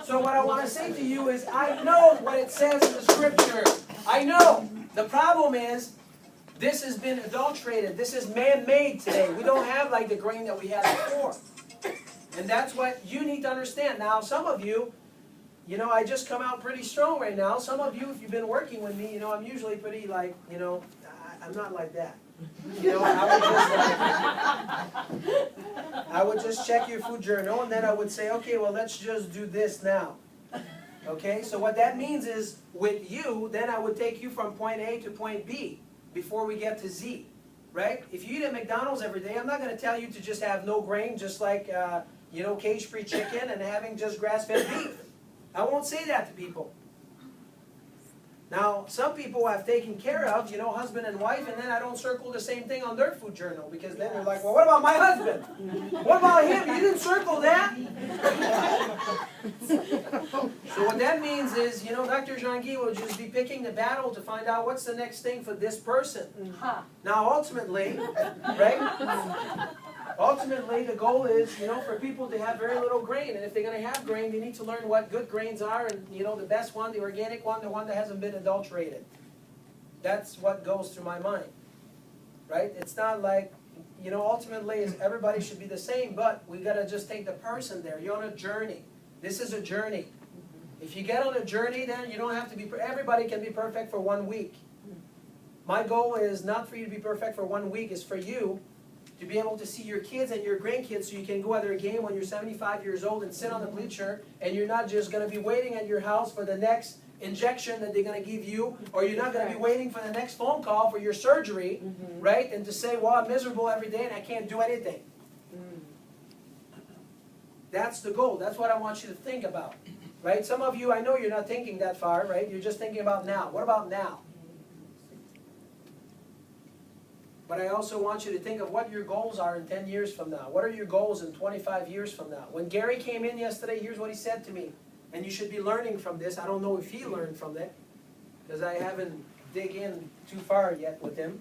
So what I want to say to you is, I know what it says in the scripture. I know. The problem is, this has been adulterated. This is man-made today. We don't have like the grain that we had before. And that's what you need to understand. Now, some of you, I just come out pretty strong right now. Some of you, if you've been working with me, I'm usually pretty like, I'm not like that. I would just check your food journal, and then I would say, okay, well, let's just do this now. Okay, so what that means is, with you, then I would take you from point A to point B before we get to Z. Right? If you eat at McDonald's every day, I'm not going to tell you to just have no grain, just like, cage-free chicken and having just grass-fed beef. I won't say that to people. Now, some people I've taken care of, husband and wife, and then I don't circle the same thing on their food journal, because then they're like, well, what about my husband? What about him? You didn't circle that? So what that means is, Dr. Daigneault will just be picking the battle to find out what's the next thing for this person. Now, ultimately, right? ultimately, the goal is, you know, for people to have very little grain. And if they're going to have grain, they need to learn what good grains are. And, you know, the best one, the organic one, the one that hasn't been adulterated. That's what goes through my mind. Right? It's not like, you know, ultimately is everybody should be the same, but we got to just take the person there. You're on a journey. This is a journey. If you get on a journey, then you don't have to be, everybody can be perfect for 1 week. My goal is not for you to be perfect for 1 week, it's for you to be able to see your kids and your grandkids so you can go at their game when you're 75 years old and sit on the bleacher, and you're not just going to be waiting at your house for the next injection that they're going to give you, or you're not going to be waiting for the next phone call for your surgery, right? And to say, well, I'm miserable every day and I can't do anything. That's the goal. That's what I want you to think about, right? Some of you, I know you're not thinking that far, right? You're just thinking about now. What about now? But I also want you to think of what your goals are in 10 years from now. What are your goals in 25 years from now? When Gary came in yesterday, here's what he said to me. And you should be learning from this. I don't know if he learned from it, because I haven't dig in too far yet with him.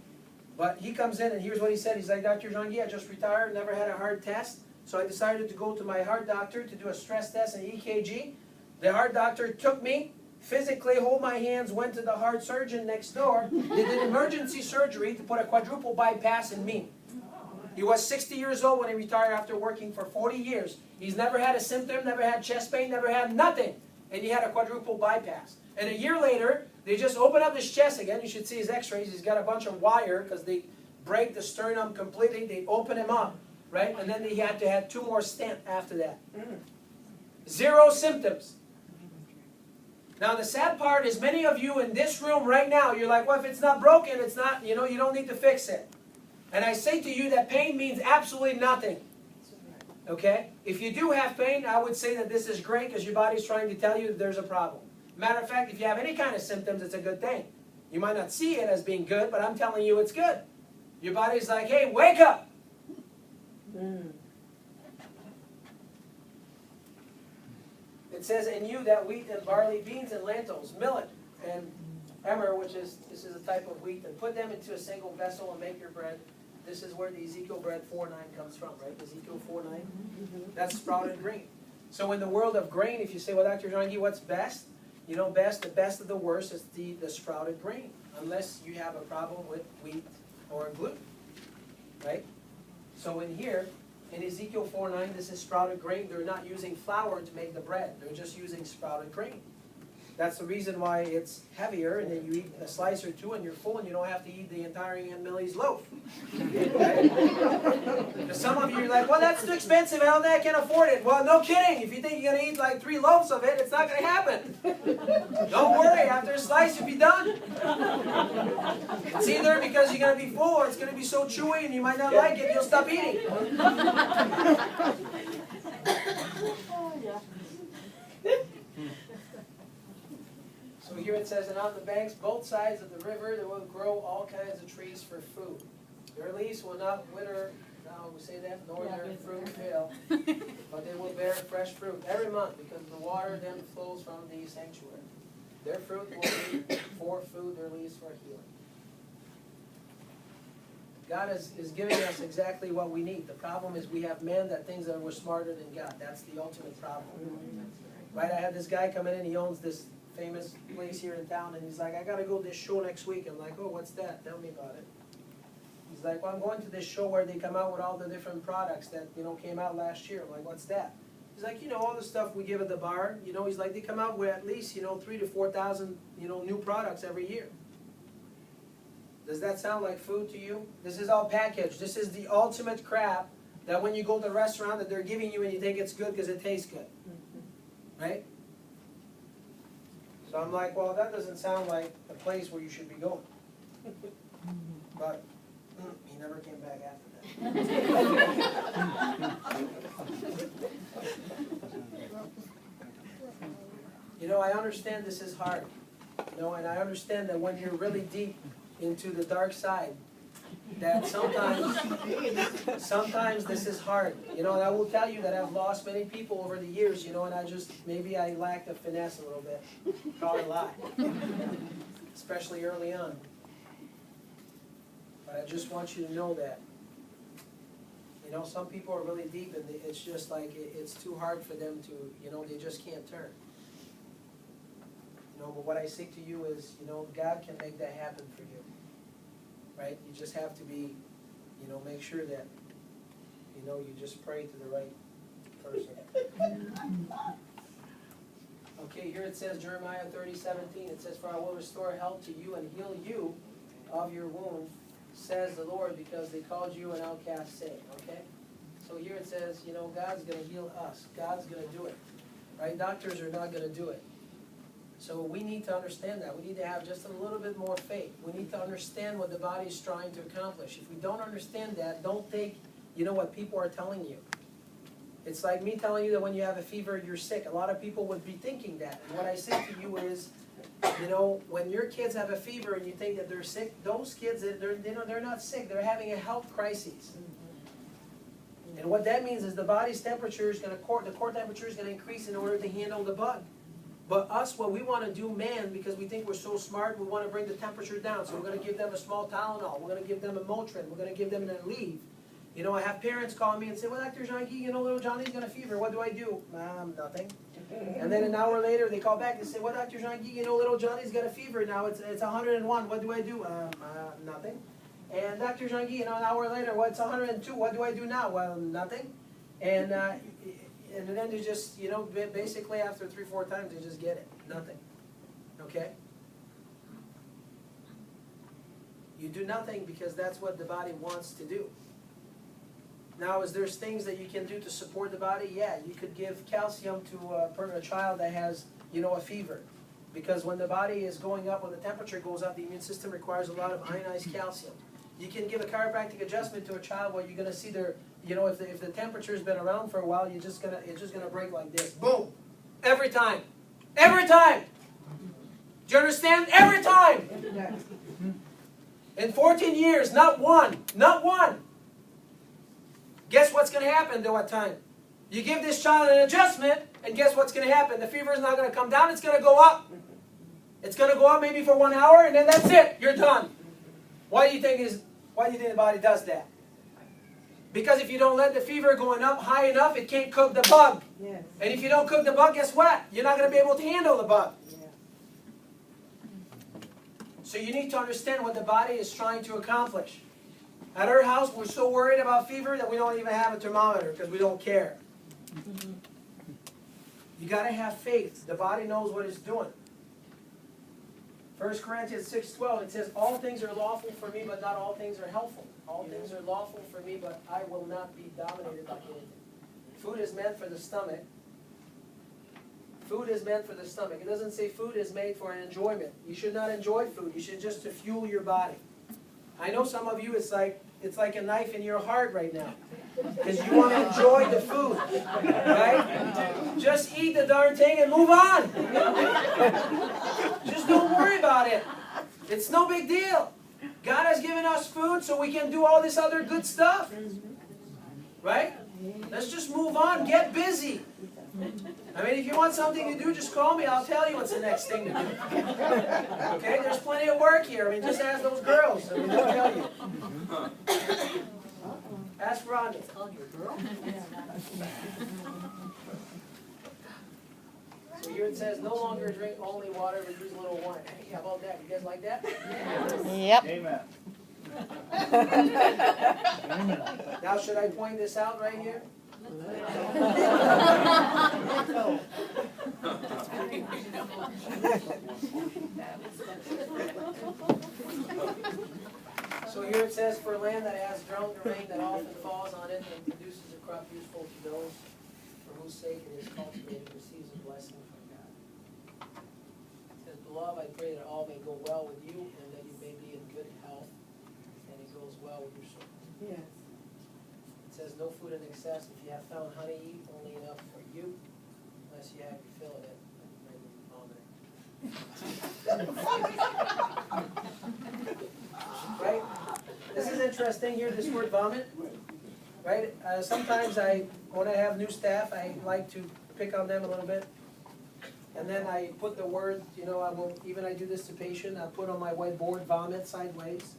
But he comes in and here's what he said. He's like, Dr. Jean-Guy, I just retired, never had a heart test. So I decided to go to my heart doctor to do a stress test and EKG. The heart doctor took me, physically hold my hands, went to the heart surgeon next door, did an emergency surgery to put a quadruple bypass in me. He was 60 years old when he retired after working for 40 years. He's never had a symptom, never had chest pain, never had nothing. And he had a quadruple bypass. And a year later, they just open up his chest again. You should see his x-rays. He's got a bunch of wire because they break the sternum completely. They open him up, right? And then he had to have 2 more stents after that. 0 symptoms. Now the sad part is many of you in this room right now, you're like, well, if it's not broken, it's not, you know, you don't need to fix it. And I say to you that pain means absolutely nothing. Okay? If you do have pain, I would say that this is great because your body's trying to tell you that there's a problem. Matter of fact, if you have any kind of symptoms, it's a good thing. You might not see it as being good, but I'm telling you it's good. Your body's like, hey, wake up! It says in you that wheat and barley, beans and lentils, millet and emmer, which is, this is a type of wheat, and put them into a single vessel and make your bread. This is where the Ezekiel bread 4:9 comes from, right? Ezekiel 4:9. That's sprouted grain. So in the world of grain, if you say, well, Dr. Jean-Guy, what's best? You know, the best of the worst is the sprouted grain, unless you have a problem with wheat or gluten, right? So in here, in Ezekiel 4:9, this is sprouted grain. They're not using flour to make the bread. They're just using sprouted grain. That's the reason why it's heavier, and then you eat a slice or 2 and you're full and you don't have to eat the entire Aunt Millie's loaf. Right? Some of you are like, well, that's too expensive. I don't think I can afford it. Well, no kidding. If you think you're going to eat like 3 loaves of it, it's not going to happen. Don't worry. After a slice, you'll be done. It's either because you're going to be full or it's going to be so chewy and you might not like it, you'll stop eating. So here it says, and on the banks, both sides of the river, there will grow all kinds of trees for food. Their leaves will not wither, now we say that, nor their fruit fail, but they will bear fresh fruit every month, because the water then flows from the sanctuary. Their fruit will be for food, their leaves for healing. God is giving us exactly what we need. The problem is we have men that thinks that we're smarter than God. That's the ultimate problem. Right? I had this guy come in, he owns this famous place here in town, and he's like, I gotta go to this show next week. I'm like, oh, what's that? Tell me about it. He's like, well, I'm going to this show where they come out with all the different products that, you know, came out last year. I'm like, what's that? He's like, you know, all the stuff we give at the bar. You know, he's like, they come out with at least, you know, 3,000 to 4,000, you know, new products every year. Does that sound like food to you? This is all packaged. This is the ultimate crap that when you go to the restaurant that they're giving you and you think it's good because it tastes good. Right? So I'm like, well, that doesn't sound like a place where you should be going. But he never came back after that. You know, I understand this is hard. You know, and I understand that when you're really deep into the dark side, that sometimes this is hard. You know, and I will tell you that I've lost many people over the years, you know, and maybe I lacked the finesse a little bit. Probably a lot. Especially early on. But I just want you to know that You know, some people are really deep and it's just like, it's too hard for them to, you know, they just can't turn. You know, but what I say to you is, you know, God can make that happen for you. Right? You just have to be, you know, make sure that, you know, you just pray to the right person. Okay, here it says, Jeremiah 30:17, it says, "For I will restore health to you and heal you of your wound, says the Lord, because they called you an outcast, saying," okay? So here it says, you know, God's going to heal us. God's going to do it. Right? Doctors are not going to do it. So we need to understand that. We need to have just a little bit more faith. We need to understand what the body is trying to accomplish. If we don't understand that, don't take, you know, what people are telling you. It's like me telling you that when you have a fever, you're sick. A lot of people would be thinking that. And what I say to you is, you know, when your kids have a fever and you think that they're sick, those kids, they're not sick. They're having a health crisis. And what that means is the body's temperature is going to, the core temperature is going to increase in order to handle the bug. But us, what we want to do, man, because we think we're so smart, we want to bring the temperature down. So we're going to give them a small Tylenol. We're going to give them a Motrin. We're going to give them an Aleve. You know, I have parents call me and say, "Well, Dr. Jean-Guy, you know, little Johnny's got a fever. What do I do?" Nothing. And then an hour later, they call back and say, "Well, Dr. Jean-Guy, you know, little Johnny's got a fever now. It's 101. What do I do?" Nothing. And Dr. Jean-Guy, you know, an hour later, well, it's 102. What do I do now? Well, nothing. And then they just, you know, basically after 3-4 times, they just get it. Nothing. Okay? You do nothing because that's what the body wants to do. Now, is there's things that you can do to support the body? Yeah, you could give calcium to a child that has, you know, a fever. Because when the body is going up, when the temperature goes up, the immune system requires a lot of ionized calcium. You can give a chiropractic adjustment to a child where you're going to see their, you know, if the temperature's been around for a while, it's just gonna break like this. Boom! Every time. Every time! Do you understand? Every time! In 14 years, not one. Not one! Guess what's going to happen to what time? You give this child an adjustment, and guess what's going to happen? The fever is not going to come down, it's going to go up. It's going to go up maybe for 1 hour, and then that's it. You're done. Why do you think the body does that? Because if you don't let the fever going up high enough, it can't cook the bug. Yes. And if you don't cook the bug, guess what? You're not going to be able to handle the bug. Yeah. So you need to understand what the body is trying to accomplish. At our house, we're so worried about fever that we don't even have a thermometer because we don't care. You got to have faith. The body knows what it's doing. 1 Corinthians 6:12, it says, "All things are lawful for me, but not all things are helpful. All things are lawful for me, but I will not be dominated by anything." Food is meant for the stomach. Food is meant for the stomach. It doesn't say food is made for an enjoyment. You should not enjoy food. You should just to fuel your body. I know some of you, it's like a knife in your heart right now. Because you want to enjoy the food. Right? Just eat the darn thing and move on. Just don't worry about it. It's no big deal. God has given us food so we can do all this other good stuff. Right? Let's just move on. Get busy. I mean, if you want something to do, just call me. I'll tell you what's the next thing to do. Okay? There's plenty of work here. I mean, just ask those girls. I mean, they'll tell you. Ask Ronnie. It's called your girl? So here it says, "No longer drink only water, but use a little wine." Hey, how about that? You guys like that? Yep. Amen. Now, should I point this out right here? So here it says, "For land that has drowned the rain that often falls on it and produces a crop useful to those for whose sake it is cultivated, receives a blessing from God." It says, "Beloved, I pray that all may go well with you and that you may be in good health and it goes well with your soul." Yes. It says, "No food in excess. If you have found honey, eat only enough for you, unless you have your fill of it." Right? This is interesting here, this word vomit. Right? Sometimes when I have new staff, I like to pick on them a little bit. And then I put the word, you know, I do this to patient, I put on my whiteboard vomit sideways.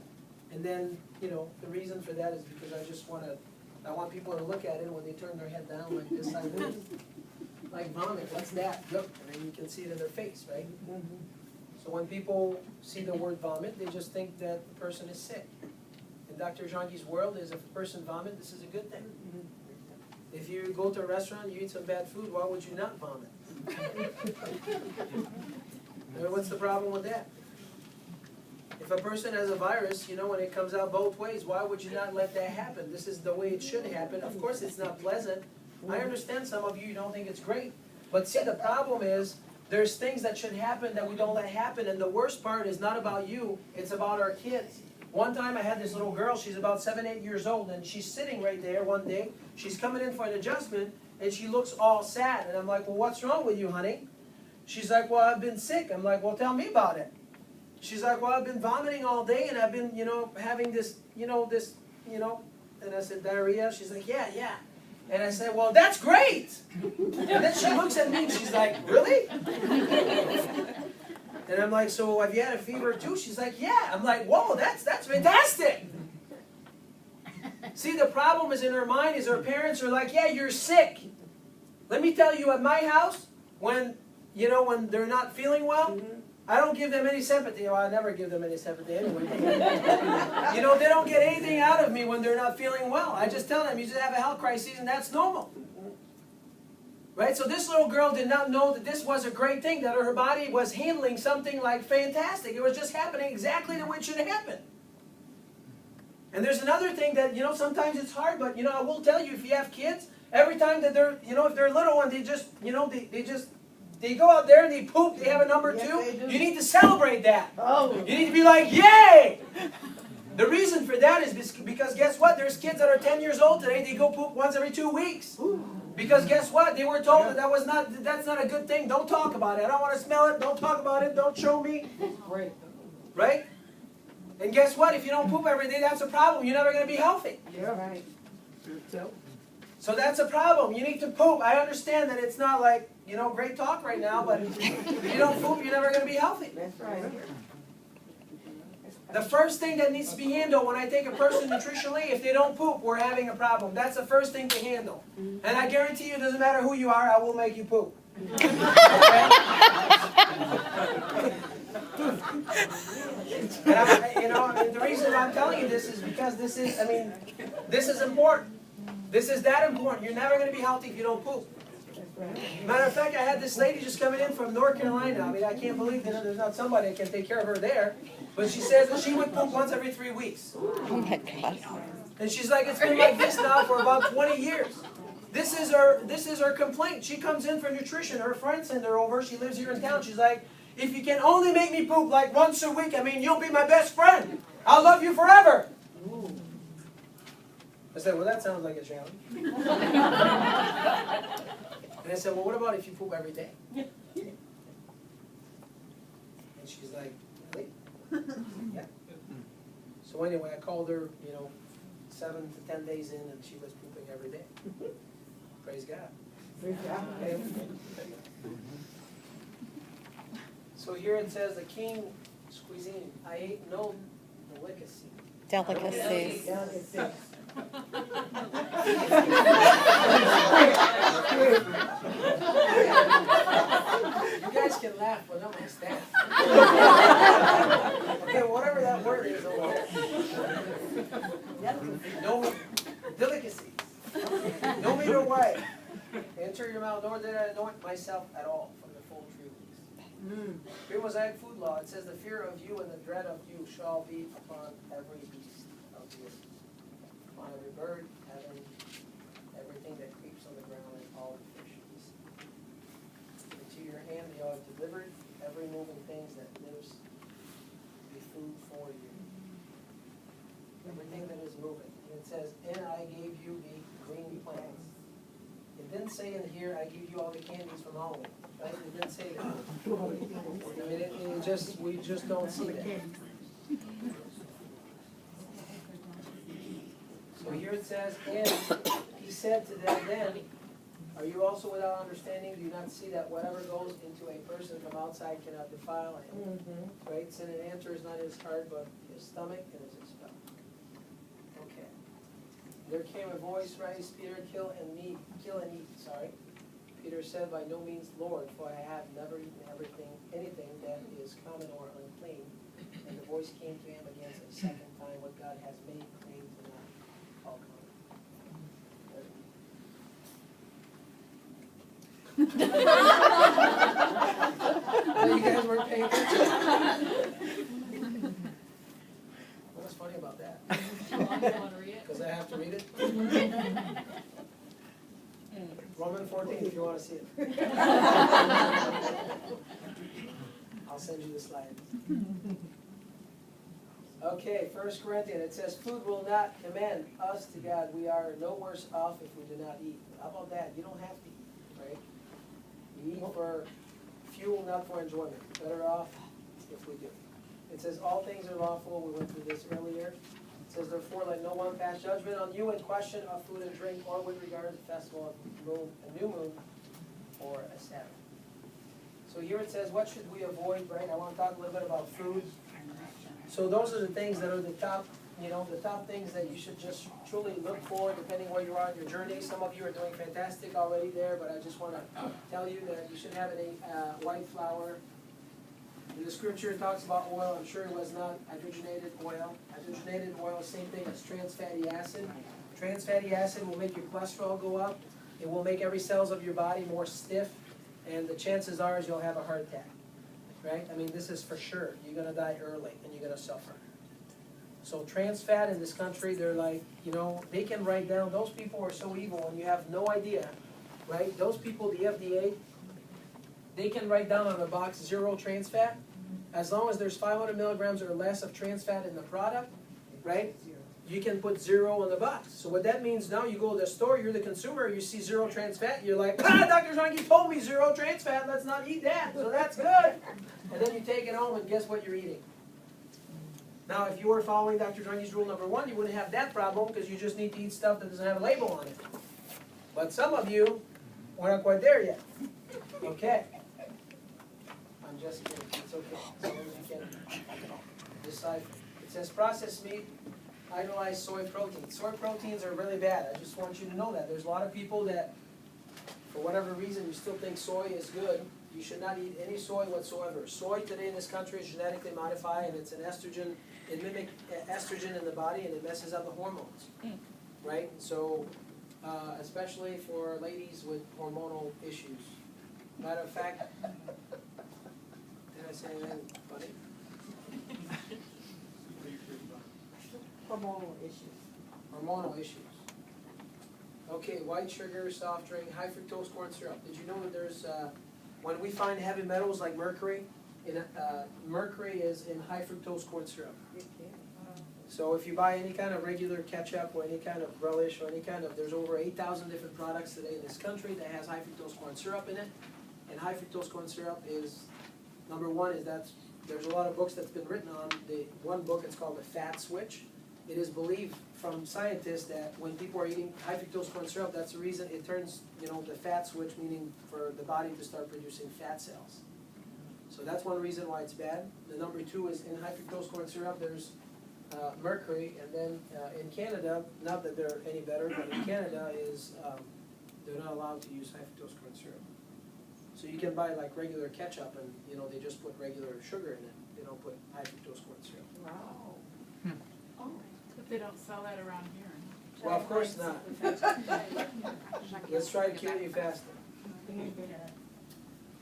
And then, you know, the reason for that is because I just want to, I want people to look at it when they turn their head down like this, like this. Like vomit, what's that? Look, and then you can see it in their face, right? So when people see the word vomit, they just think that the person is sick. In Dr. Jean-Guy's world is if a person vomits, this is a good thing. If you go to a restaurant, you eat some bad food, why would you not vomit? What's the problem with that? If a person has a virus, you know, when it comes out both ways, why would you not let that happen? This is the way it should happen. Of course, it's not pleasant. I understand some of you don't think it's great. But see, the problem is, there's things that should happen that we don't let happen. And the worst part is not about you, it's about our kids. One time I had this little girl, she's about 7, 8 years old, and she's sitting right there one day. She's coming in for an adjustment, and she looks all sad. And I'm like, well, what's wrong with you, honey? She's like, well, I've been sick. I'm like, well, tell me about it. She's like, well, I've been vomiting all day, and I've been, having this, and I said, diarrhea? She's like, yeah. And I said, well, that's great. And then she looks at me, and she's like, really? And I'm like, so have you had a fever too? She's like, yeah. I'm like, whoa, that's fantastic. See, the problem is in her mind is her parents are like, yeah, you're sick. Let me tell you, at my house, when they're not feeling well, I don't give them any sympathy. Well, I never give them any sympathy anyway. They don't get anything out of me when they're not feeling well. I just tell them, you just have a health crisis, and that's normal. Right? So this little girl did not know that this was a great thing, that her body was handling something like fantastic. It was just happening exactly the way it should happen. And there's another thing that, sometimes it's hard, but, I will tell you, if you have kids, every time that they're, if they're little and they go out there and they poop, they have a number 2, you need to celebrate that. Oh. You need to be like, yay! The reason for that is because guess what? There's kids that are 10 years old today, they go poop once every 2 weeks. Because guess what? They were told that that's not a good thing. Don't talk about it. I don't want to smell it. Don't talk about it. Don't show me. Right? And guess what? If you don't poop every day, that's a problem. You're never going to be healthy. Yeah, right. So that's a problem. You need to poop. I understand that it's not like, great talk right now, but if you don't poop, you're never going to be healthy. That's right. The first thing that needs to be handled when I take a person nutritionally, if they don't poop, we're having a problem. That's the first thing to handle. And I guarantee you, it doesn't matter who you are, I will make you poop. And the reason I'm telling you this is because this is important. This is that important. You're never going to be healthy if you don't poop. Matter of fact, I had this lady just coming in from North Carolina. I can't believe that there's not somebody that can take care of her there. But she says that she would poop once every 3 weeks. Oh my God. And she's like, it's been like this now for about 20 years. This is her complaint. She comes in for nutrition. Her friends send her over. She lives here in town. She's like, if you can only make me poop like once a week, you'll be my best friend. I'll love you forever. I said, well, that sounds like a challenge. And I said, well, what about if you poop every day? And she's like, really? Yeah. So anyway, I called her, 7 to 10 days in, and she was pooping every day. Praise God. Okay. So here it says, the king cuisine. I ate no delicacy. Delicacies. You guys can laugh, but not my staff. Okay, whatever that word is over there. No delicacies. No meat or wine. Enter your mouth, nor did I anoint myself at all from the full 3 weeks. Here was ag food law. It says, the fear of you and the dread of you shall be upon every beast of the earth, upon every bird, heaven, everything that creeps on the ground, and all the fishes. Into your hand they are delivered, every moving thing that lives be food for you. Everything that is moving. And it says, and I gave you the green plants. It didn't say in here, I give you all the candies from Halloween. Right? It didn't say that. We just don't see that. So here it says, and he said to them then, are you also without understanding? Do you not see that whatever goes into a person from outside cannot defile him? Right? Sin and answer is not his heart, but his stomach and his expelled. Okay. There came a voice, rise, Peter, kill and eat, sorry. Peter said, by no means, Lord, for I have never eaten anything that is common or unclean. And the voice came to him again a second time, what God has made clean to not call common. Well, you guys weren't paying attention. What's funny about that? Because I have to read it? Roman 14, if you want to see it. I'll send you the slides. Okay, 1 Corinthians, it says, food will not commend us to God. We are no worse off if we do not eat. How about that? You don't have to eat, right? We eat for fuel, not for enjoyment. Better off if we do. It says, all things are lawful. We went through this earlier. It says, therefore, let no one pass judgment on you in question of food and drink, or with regard to the festival of a new moon, or a Sabbath. So here it says, what should we avoid, right? I want to talk a little bit about food. So those are the things that are the top, the top things that you should just truly look for, depending where you are on your journey. Some of you are doing fantastic already there, but I just want to tell you that you should have a white flour. In the scripture, it talks about oil. I'm sure it was not hydrogenated oil. Hydrogenated oil is the same thing as trans fatty acid. Trans fatty acid will make your cholesterol go up. It will make every cells of your body more stiff, and the chances are is you'll have a heart attack. Right? I mean, this is for sure. You're going to die early, and you're going to suffer. So trans fat in this country, they're like, they can write down, those people are so evil, and you have no idea, right? Those people, the FDA, they can write down on the box 0 trans fat. As long as there's 500 milligrams or less of trans fat in the product, right? You can put 0 on the box. So what that means now, you go to the store, you're the consumer, you see 0 trans fat, you're like, Dr. Zwanke told me 0 trans fat, let's not eat that, so that's good. And then you take it home and guess what you're eating? Now, if you were following Dr. Zwanke's rule number 1, you wouldn't have that problem because you just need to eat stuff that doesn't have a label on it. But some of you, we're not quite there yet. Okay. I'm just kidding. It's okay. As long as you can decipher. It says processed meat, idolize soy proteins. Soy proteins are really bad. I just want you to know that. There's a lot of people that, for whatever reason, you still think soy is good. You should not eat any soy whatsoever. Soy today in this country is genetically modified, and it's an estrogen. It mimics estrogen in the body, and it messes up the hormones, right? So, especially for ladies with hormonal issues. Matter of fact, did I say anything funny? Hormonal issues. Hormonal issues. Okay, white sugar, soft drink, high fructose corn syrup. Did you know that there's, when we find heavy metals like mercury, mercury is in high fructose corn syrup. So if you buy any kind of regular ketchup or any kind of relish or any kind of, there's over 8,000 different products today in this country that has high fructose corn syrup in it. And high fructose corn syrup is, number one is there's a lot of books that's been written on. The one book, it's called The Fat Switch. It is believed from scientists that when people are eating high fructose corn syrup, that's the reason it turns, the fat switch, meaning for the body to start producing fat cells. So that's one reason why it's bad. The number 2 is in high fructose corn syrup, there's mercury, and then in Canada, not that they're any better, but in Canada is they're not allowed to use high fructose corn syrup. So you can buy like regular ketchup, and they just put regular sugar in it. They don't put high fructose corn syrup. Wow. But they don't sell that around here. Well, of course not. Let's try to kill you faster.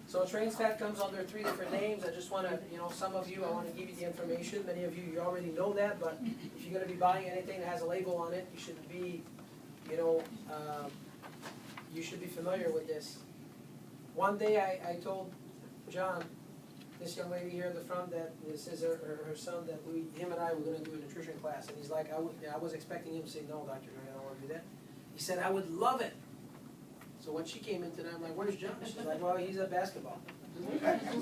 So trans fat comes under 3 different names. I just want to, some of you, I want to give you the information. Many of you, you already know that, but if you're going to be buying anything that has a label on it, you should be, you should be familiar with this. One day I told John, this young lady here in the front, that this is her son, that him and I were going to do a nutrition class, and he's like, I was expecting him to say, no, Dr. I don't want to do that. He said, I would love it. So when she came in today, I'm like, where's John? She's like, well, he's at basketball.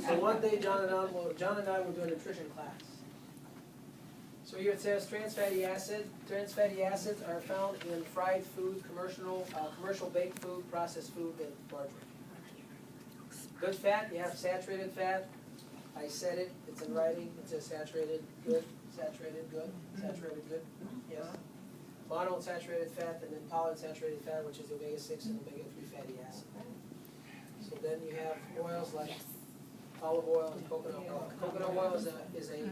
So one day, John and I will do a nutrition class. So here it says trans fatty acid. Trans fatty acids are found in fried food, commercial baked food, processed food, and margarine. Good fat, you have saturated fat. I said it, it's in writing. It says saturated, good, saturated, good, saturated, good. Yes. monounsaturated fat, and then polyunsaturated fat, which is omega-6 and omega-3 fatty acid. So then you have oils like olive oil and coconut oil. Coconut oil is a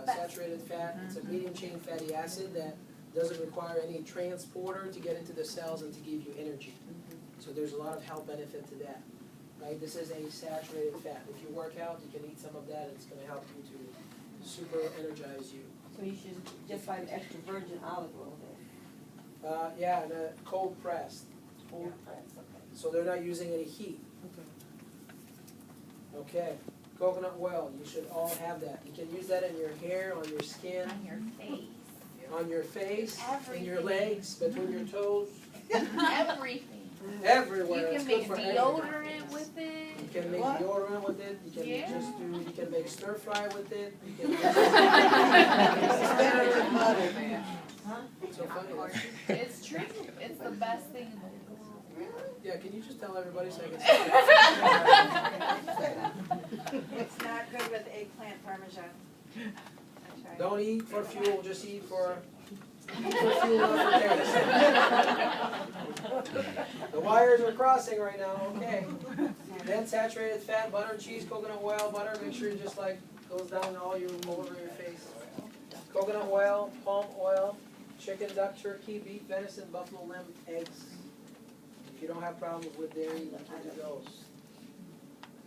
saturated fat. It's a medium chain fatty acid that doesn't require any transporter to get into the cells and to give you energy. So there's a lot of health benefit to that. Right? This is a saturated fat. If you work out, you can eat some of that. It's going to help you to super energize you. So you should just buy the extra virgin olive oil then? Yeah, and cold pressed. Cold press, okay. So they're not using any heat. Okay. Coconut oil, you should all have that. You can use that in your hair, on your skin, On your face. on your face, in your Everything. legs, between your toes, Everything. everywhere. You It's can good make for everything. deodorant with it. You can make deodorant with it. You can Yeah. just do. You can make stir fry with it. You can just, it's so funny. It's true. It's the best thing in the world. Yeah, can you just tell everybody so I can see? It's not good with eggplant parmesan. I tried. Don't eat for fuel. Just eat for fuel, not for taste. The wires are crossing right now. Okay. Then saturated fat, butter, cheese, coconut oil, butter. Make sure it just like goes down all over your face. Coconut oil, palm oil, chicken, duck, turkey, beef, venison, buffalo, lamb, eggs. If you don't have problems with dairy, you can do those.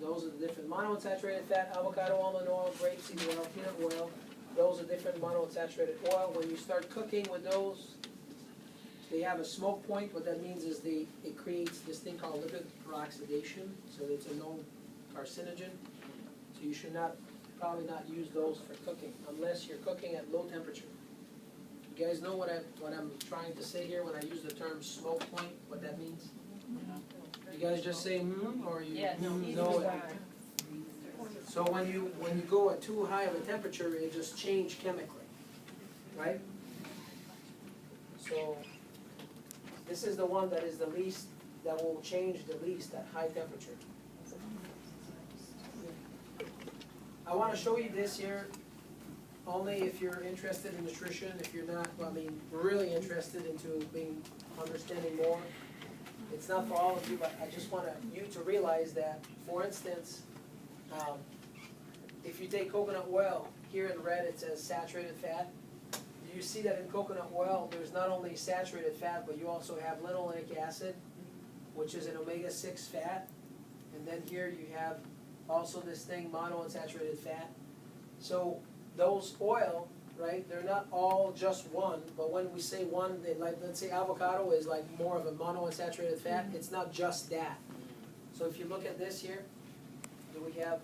Those are the different monounsaturated fat, avocado, almond oil, grapeseed oil, peanut oil. Those are different monounsaturated oil. When you start cooking with those, they have a smoke point. What that means is it creates this thing called lipid peroxidation. So it's a known carcinogen. So you should probably not use those for cooking unless you're cooking at low temperature. You guys know what I'm trying to say here when I use the term smoke point, what that means? You guys just say or you know it? So when you go at too high of a temperature, it just changes chemically, right? So this is the one that is the least, that will change the least at high temperature. I want to show you this here only if you're interested in nutrition. If you're not, well, I mean, really interested into understanding more. It's not for all of you, but I just want you to realize that, for instance, if you take coconut oil, here in red it says saturated fat. You see that in coconut oil, there's not only saturated fat, but you also have linoleic acid, which is an omega-6 fat. And then here you have also this thing, monounsaturated fat. So those oil, right, they're not all just one, but when we say one, like, let's say avocado is like more of a monounsaturated fat, it's not just that. So if you look at this here, do we have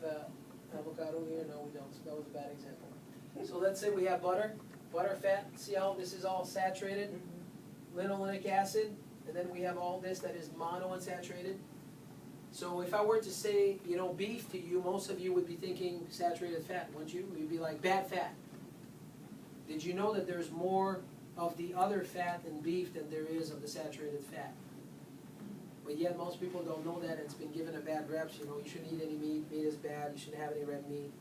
avocado here? No, we don't. So that was a bad example. So let's say we have butter fat. See how this is all saturated? Linoleic acid. And then we have all this that is monounsaturated. So if I were to say, beef to you, most of you would be thinking saturated fat, wouldn't you? You'd be like, bad fat. Did you know that there's more of the other fat in beef than there is of the saturated fat? But yet most people don't know that. It's been given a bad rep. You shouldn't eat any meat. Meat is bad. You shouldn't have any red meat.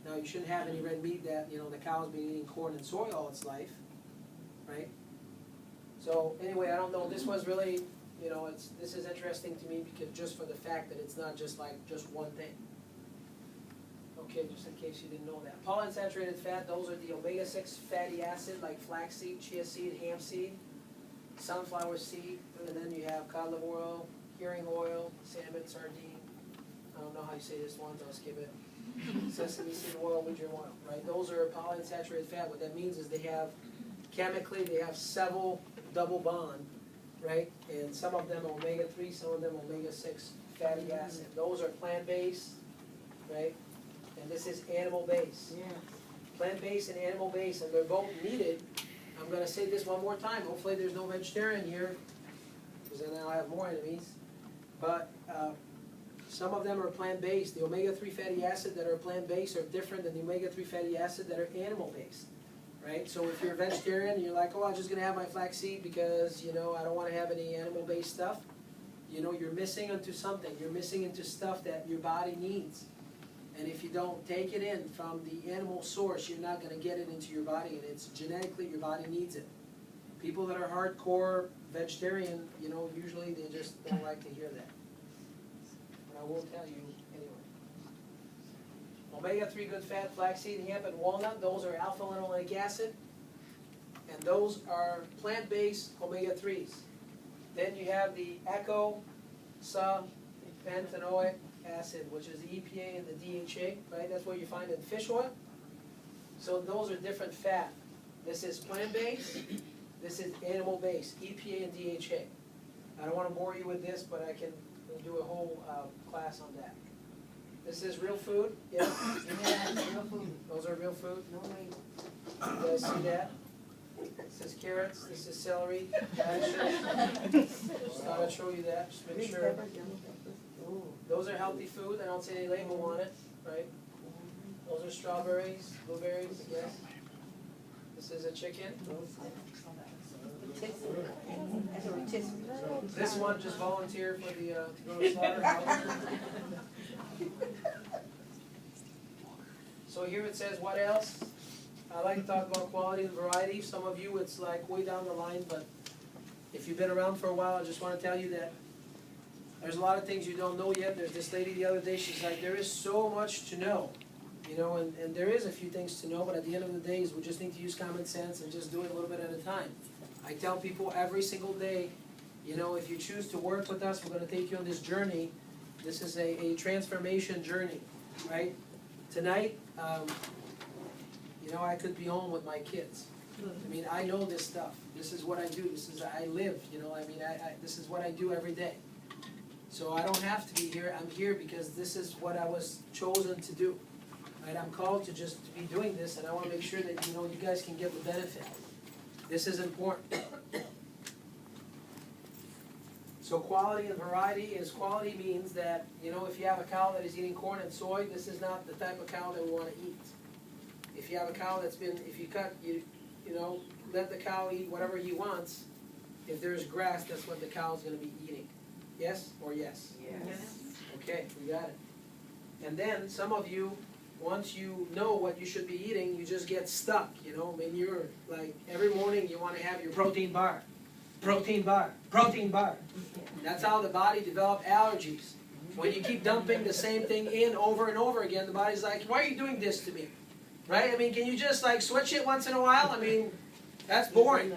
Now, you shouldn't have any red meat that, the cow's been eating corn and soy all its life, right? So anyway, I don't know. This was really, this is interesting to me because just for the fact that it's not just one thing. Okay, just in case you didn't know that. Polyunsaturated fat, those are the omega-6 fatty acid like flaxseed, chia seed, hemp seed, sunflower seed, and then you have cod liver oil, herring oil, salmon, sardine. I don't know how you say this one, so I'll skip it. Sesame seed oil, woodger oil, right? Those are polyunsaturated fat. What that means is they have several double bond, right? And some of them omega-3, some of them omega-6 fatty acid. Those are plant-based, right? And this is animal-based. Yeah. Plant-based and animal-based, and they're both needed. I'm going to say this one more time. Hopefully there's no vegetarian here, because then I'll have more enemies. But some of them are plant-based. The omega-3 fatty acid that are plant-based are different than the omega-3 fatty acid that are animal-based, right? So if you're a vegetarian and you're like, I'm just going to have my flaxseed because, I don't want to have any animal-based stuff, you're missing into something. You're missing into stuff that your body needs. And if you don't take it in from the animal source, you're not going to get it into your body, and it's genetically your body needs it. People that are hardcore vegetarian, you know, usually they just don't like to hear that. But I will tell you anyway. Omega-3 good fat, flaxseed, hemp, and walnut, those are alpha-linoleic acid. And those are plant-based omega-3s. Then you have the eicosapentaenoic acid, which is the EPA and the DHA, right? That's what you find in fish oil. So those are different fat. This is plant-based, this is animal-based, EPA and DHA. I don't want to bore you with this, but I can do a whole class on that. This is real food, yeah? Yeah, real food, Those are real food. no way. You guys see that? This is carrots, this is celery, radish. Thought I'd show you that, just make Big sure. peppers, yellow peppers. Ooh. Those are healthy food, I don't see any label on it, right? Those are strawberries, blueberries, yes. This is a chicken. Rotisserie. That's a rotisserie. This one just volunteered for the, to go to slaughterhouse. So here it says what else? I like to talk about quality and variety. Some of you, it's like way down the line, but if you've been around for a while, I just want to tell you that there's a lot of things you don't know yet. There's this lady the other day, she's like, there is so much to know. You know, and there is a few things to know, but at the end of the day, is we just need to use common sense and just do it a little bit at a time. I tell people every single day, you know, if you choose to work with us, we're going to take you on this journey. This is a transformation journey, right? Tonight, you know, I could be home with my kids. I mean, I know this stuff. This is what I do. This is, I live, you know, I mean, this is what I do every day. So I don't have to be here. I'm here because this is what I was chosen to do. Right? I'm called to just be doing this, and I want to make sure that, you know, you guys can get the benefit. This is important. So quality and variety is, quality means that, you know, if you have a cow that is eating corn and soy, this is not the type of cow that we want to eat. If you have a cow that's been, if you cut, you know, let the cow eat whatever he wants. If there's grass, that's what the cow is going to be eating. Yes or yes? Yes. Okay, we got it. And then some of you, once you know what you should be eating, you just get stuck, you know. I mean, you're like, every morning you want to have your protein bar. Protein bar. Protein bar. That's how the body develops allergies. When you keep dumping the same thing in over and over again, the body's like, why are you doing this to me? Right? I mean, can you just like switch it once in a while? I mean, that's boring.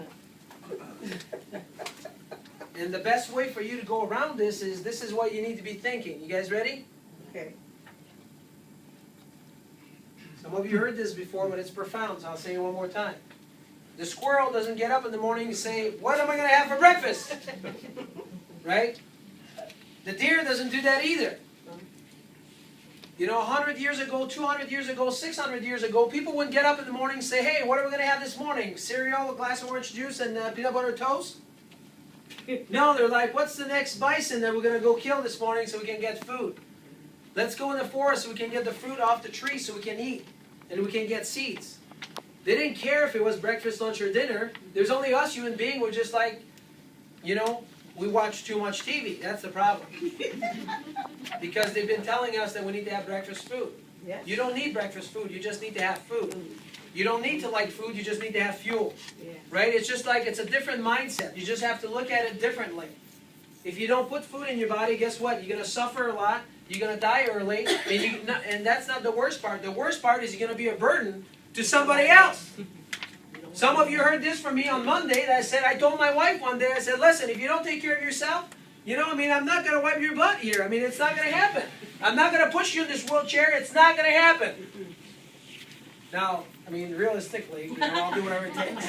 And the best way for you to go around this is what you need to be thinking. You guys ready? Okay. Some of you heard this before, but it's profound, so I'll say it one more time. The squirrel doesn't get up in the morning and say, what am I going to have for breakfast? Right? The deer doesn't do that either. You know, 100 years ago, 200 years ago, 600 years ago, people wouldn't get up in the morning and say, hey, what are we going to have this morning? Cereal, a glass of orange juice, and peanut butter toast? No, they're like, what's the next bison that we're going to go kill this morning so we can get food? Let's go in the forest so we can get the fruit off the tree so we can eat. And we can get seeds. They didn't care if it was breakfast, lunch, or dinner. There's only us human beings. We're just like, you know, we watch too much TV. That's the problem. Because they've been telling us that we need to have breakfast food. Yes. You don't need breakfast food. You just need to have food. You don't need to like food. You just need to have fuel. Yeah. Right? It's just like, it's a different mindset. You just have to look at it differently. If you don't put food in your body, guess what? You're going to suffer a lot. You're going to die early. And that's not the worst part. The worst part is you're going to be a burden to somebody else. Some of you heard this from me on Monday. That I told my wife one day, I said, listen, if you don't take care of yourself, you know, I mean, I'm not going to wipe your butt here. I mean, it's not going to happen. I'm not going to push you in this wheelchair. It's not going to happen. Now, I mean, realistically, you know, I'll do whatever it takes.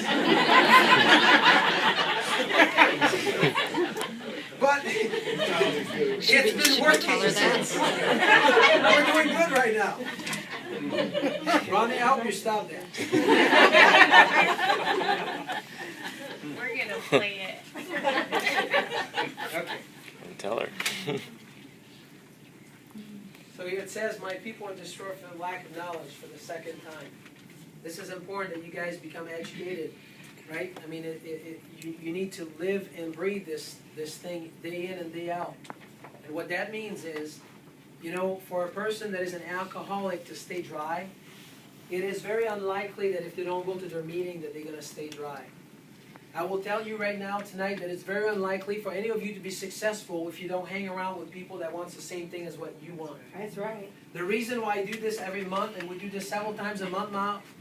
But it's been working since. We're doing good right now. Ronnie, I hope you stop that. We're gonna play it. Okay. Tell her. So here it says, my people are destroyed for the lack of knowledge for the second time. This is important that you guys become educated, right? I mean, you need to live and breathe this thing day in and day out. And what that means is, you know, for a person that is an alcoholic to stay dry, it is very unlikely that if they don't go to their meeting that they're going to stay dry. I will tell you right now tonight that it's very unlikely for any of you to be successful if you don't hang around with people that want the same thing as what you want. That's right. The reason why I do this every month, and we do this several times a month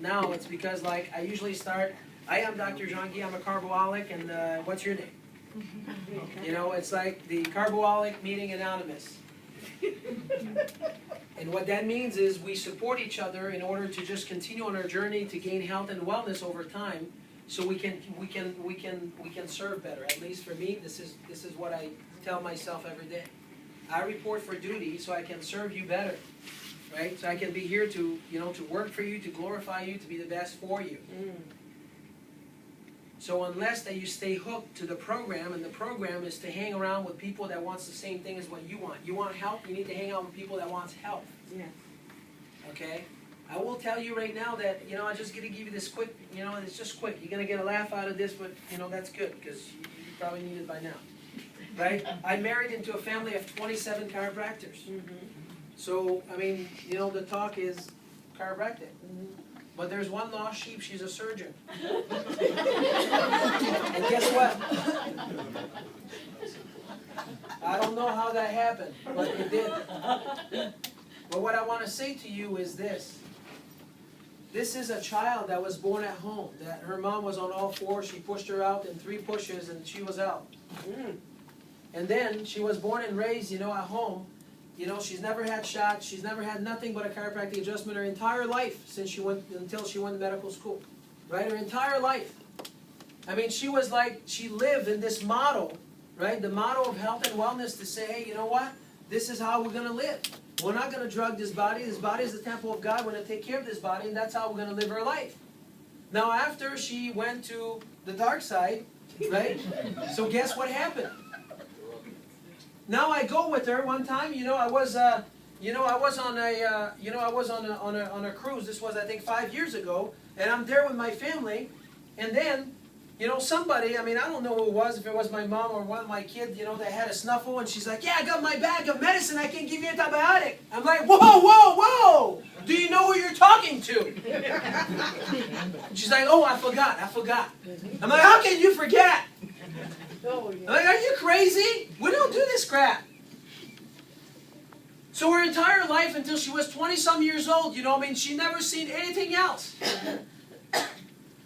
now, it's because like I usually start, I am Dr. Daigneault, I'm a carboholic, and what's your name? You know, it's like the Carboholic Meeting Anonymous. And what that means is we support each other in order to just continue on our journey to gain health and wellness over time, so we can serve better. At least for me, this is what I tell myself every day. I report for duty so I can serve you better, right? So I can be here to to work for you, to glorify you, to be the best for you. So unless that you stay hooked to the program, and the program is to hang around with people that wants the same thing as what you want. You want help, you need to hang out with people that wants health. Yeah. Okay? I will tell you right now that, I'm just going to give you this quick, it's just quick. You're going to get a laugh out of this, but, that's good, because you probably need it by now. Right? I married into a family of 27 chiropractors. So, I mean, the talk is chiropractic. But there's one lost sheep, she's a surgeon. And guess what? I don't know how that happened, but it did. But what I want to say to you is this. This is a child that was born at home, that her mom was on all fours, she pushed her out in 3 pushes and she was out. And then she was born and raised, at home. She's never had shots, she's never had nothing but a chiropractic adjustment her entire life until she went to medical school. Right? Her entire life. I mean, she lived in this model, right? The model of health and wellness to say, hey, you know what? This is how we're going to live. We're not going to drug this body. This body is the temple of God. We're going to take care of this body, and that's how we're going to live our life. Now, after she went to the dark side, right? So guess what happened? Now I go with her. One time, I was on a cruise. This was, I think, 5 years ago, and I'm there with my family, and then, somebody, I mean, I don't know who it was, if it was my mom or one of my kids, that had a snuffle, and she's like, yeah, I got my bag of medicine, I can give you antibiotic. I'm like, whoa, whoa, whoa! Do you know who you're talking to? She's like, oh, I forgot. I'm like, how can you forget? I'm like, are you crazy? We don't do this crap. So her entire life until she was 20-some years old, she never seen anything else.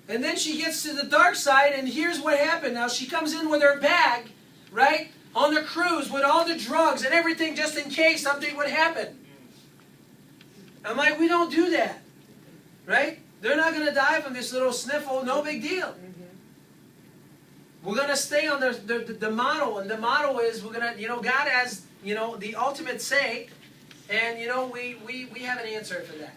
And then she gets to the dark side, and here's what happened. Now she comes in with her bag, right, on the cruise with all the drugs and everything just in case something would happen. I'm like, we don't do that, right? They're not going to die from this little sniffle, no big deal. We're going to stay on the model, and the model is we're going to, God has, the ultimate say, and, we have an answer for that.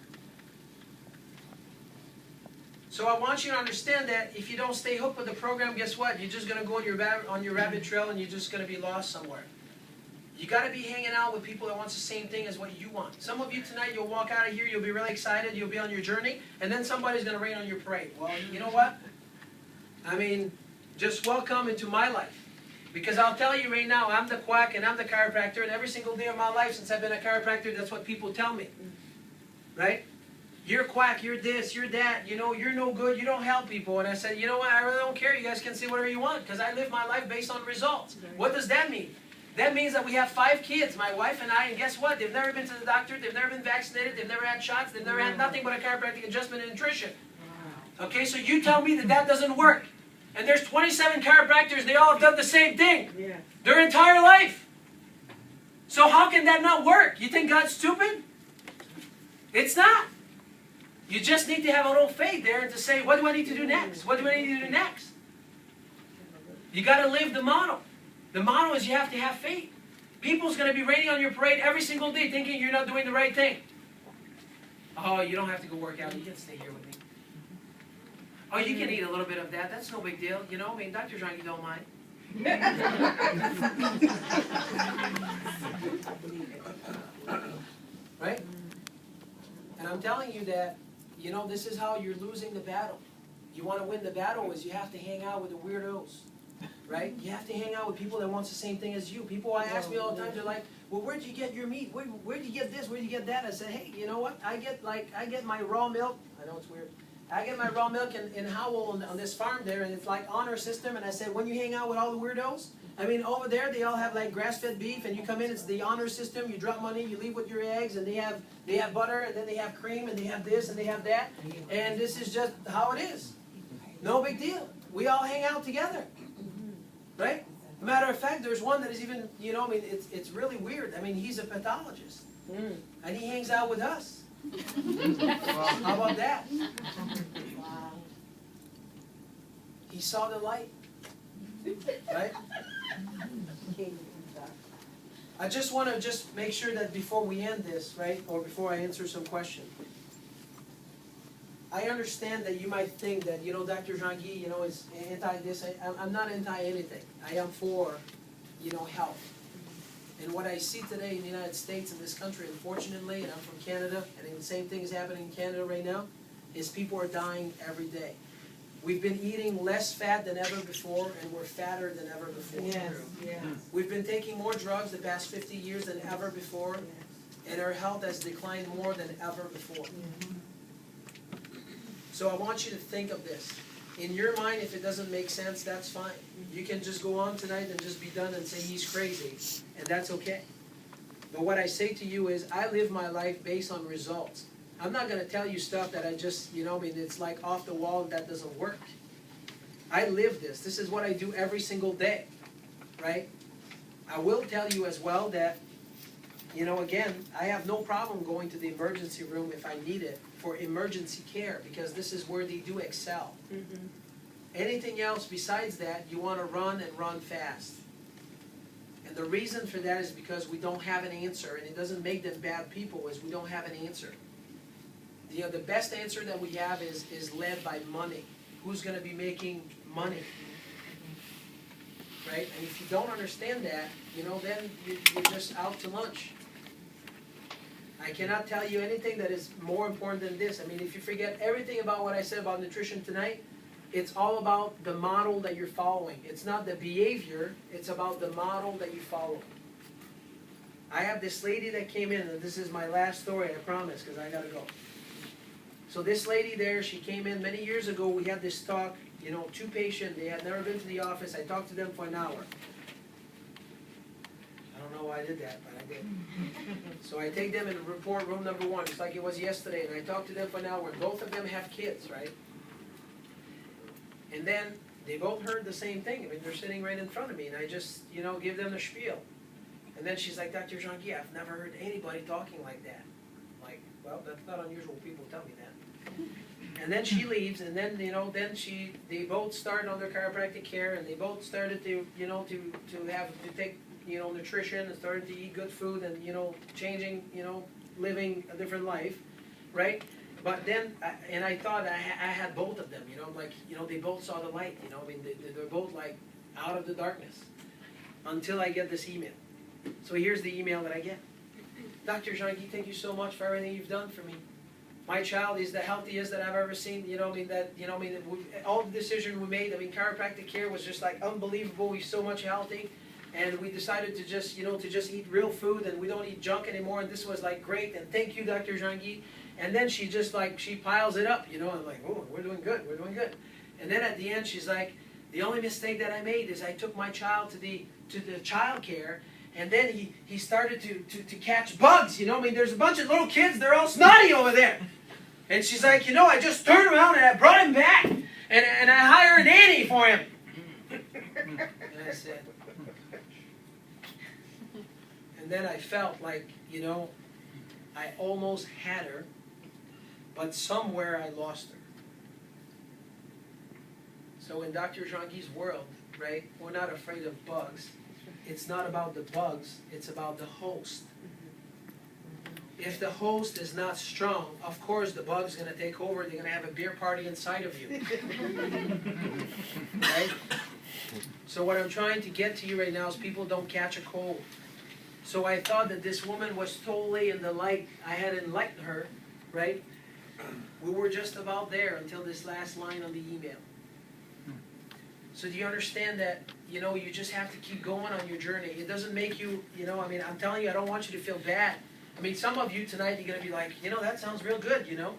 So I want you to understand that if you don't stay hooked with the program, guess what? You're just going to go on your rabbit trail, and you're just going to be lost somewhere. You got to be hanging out with people that want the same thing as what you want. Some of you tonight, you'll walk out of here, you'll be really excited, you'll be on your journey, and then somebody's going to rain on your parade. Well, you know what? I mean, just welcome into my life. Because I'll tell you right now, I'm the quack and I'm the chiropractor, and every single day of my life since I've been a chiropractor, that's what people tell me. Right? You're quack, you're this, you're that, you're no good, you don't help people. And I said, you know what, I really don't care, you guys can say whatever you want, because I live my life based on results. What does that mean? That means that we have 5 kids, my wife and I, and guess what? They've never been to the doctor, they've never been vaccinated, they've never had shots, they've never had nothing but a chiropractic adjustment and nutrition. Okay, so you tell me that that doesn't work. And there's 27 chiropractors, they all have done the same thing. Their entire life. So how can that not work? You think God's stupid? It's not. You just need to have a little faith there and to say, what do I need to do next? What do I need to do next? You got to live the model. The model is you have to have faith. People's going to be raining on your parade every single day thinking you're not doing the right thing. Oh, you don't have to go work out. You can stay here with me. Oh, you can eat a little bit of that. That's no big deal. I mean, Dr. Daigneault don't mind. Right? And I'm telling you that, this is how you're losing the battle. You want to win the battle is you have to hang out with the weirdos. Right? You have to hang out with people that want the same thing as you. People ask me all the time, they're like, well, where'd you get your meat? Where'd you get this? Where'd you get that? I said, hey, you know what? I get my raw milk. I know it's weird. I get my raw milk in Howell on this farm there, and it's like honor system. And I said, when you hang out with all the weirdos, I mean, over there they all have like grass-fed beef, and you come in, it's the honor system. You drop money, you leave with your eggs, and they have butter, and then they have cream, and they have this, and they have that, and this is just how it is. No big deal. We all hang out together, right? Matter of fact, there's one that is even, you know, I mean, it's really weird. I mean, he's a pathologist, and he hangs out with us. How about that? He saw the light, right? I just want to make sure that before we end this, right, or before I answer some question, I understand that you might think that, you know, Dr. Jean-Guy, you know, is anti-this. I'm not anti-anything. I am for, you know, health. And what I see today in the United States, in this country, unfortunately, and I'm from Canada, and the same thing is happening in Canada right now, is people are dying every day. We've been eating less fat than ever before, and we're fatter than ever before. Yes, yes. We've been taking more drugs the past 50 years than ever before, and our health has declined more than ever before. So I want you to think of this. In your mind, if it doesn't make sense, that's fine. You can just go on tonight and just be done and say he's crazy, and that's okay. But what I say to you is, I live my life based on results. I'm not going to tell you stuff that I just, you know, I mean, it's like off the wall, that doesn't work. I live this. This is what I do every single day, right? I will tell you as well that, you know, again, I have no problem going to the emergency room if I need it for emergency care, because this is where they do excel. Anything else besides that, you want to run and run fast. And the reason for that is because we don't have an answer, and it doesn't make them bad people, is we don't have an answer. You know, the best answer that we have is led by money. Who's going to be making money? Right? And if you don't understand that, you know, then you're just out to lunch. I cannot tell you anything that is more important than this. I mean, if you forget everything about what I said about nutrition tonight, it's all about the model that you're following. It's not the behavior, it's about the model that you follow. I have this lady that came in, and this is my last story, I promise, because I got to go. So this lady there, she came in many years ago. We had this talk, you know, two patients. They had never been to the office. I talked to them for an hour. I don't know why I did that, but I did. So I take them in report room number 1, just like it was yesterday, and I talked to them for an hour. Both of them have kids, right? And then they both heard the same thing. I mean, they're sitting right in front of me, and I just, you know, give them the spiel. And then she's like, Dr. Jean-Guy, I've never heard anybody talking like that. I'm like, well, that's not unusual. People tell me that. And then she leaves, and then, you know, they both started on their chiropractic care, and they both started to, you know, to take, you know, nutrition, and started to eat good food, and, you know, changing, you know, living a different life, right? But then, I thought I had both of them, you know, like, you know, they both saw the light, you know, I mean, they're both like out of the darkness, until I get this email. So here's the email that I get. Dr. Jean-Guy, thank you so much for everything you've done for me. My child is the healthiest that I've ever seen. You know, I mean, all the decisions we made. I mean, chiropractic care was just like unbelievable. He's so much healthy, and we decided to just, you know, to just eat real food, and we don't eat junk anymore. And this was like great. And thank you, Dr. Jean-Guy. And then she just like she piles it up. You know, I'm like, oh, we're doing good. We're doing good. And then at the end, she's like, the only mistake that I made is I took my child to the child care. And then he started to catch bugs, you know. I mean, there's a bunch of little kids, they're all snotty over there. And she's like, you know, I just turned around and I brought him back. And I hired a nanny for him. And I said, and then I felt like, you know, I almost had her, but somewhere I lost her. So in Dr. Jean-Guy's world, right, we're not afraid of bugs. It's not about the bugs, it's about the host. If the host is not strong, of course the bug's going to take over. They're going to have a beer party inside of you. Right? So what I'm trying to get to you right now is people don't catch a cold. So I thought that this woman was totally in the light. I had enlightened her, right? We were just about there until this last line on the email. So do you understand that, you know, you just have to keep going on your journey. It doesn't make you, you know, I mean, I'm telling you, I don't want you to feel bad. I mean, some of you tonight, you're going to be like, you know, that sounds real good, you know.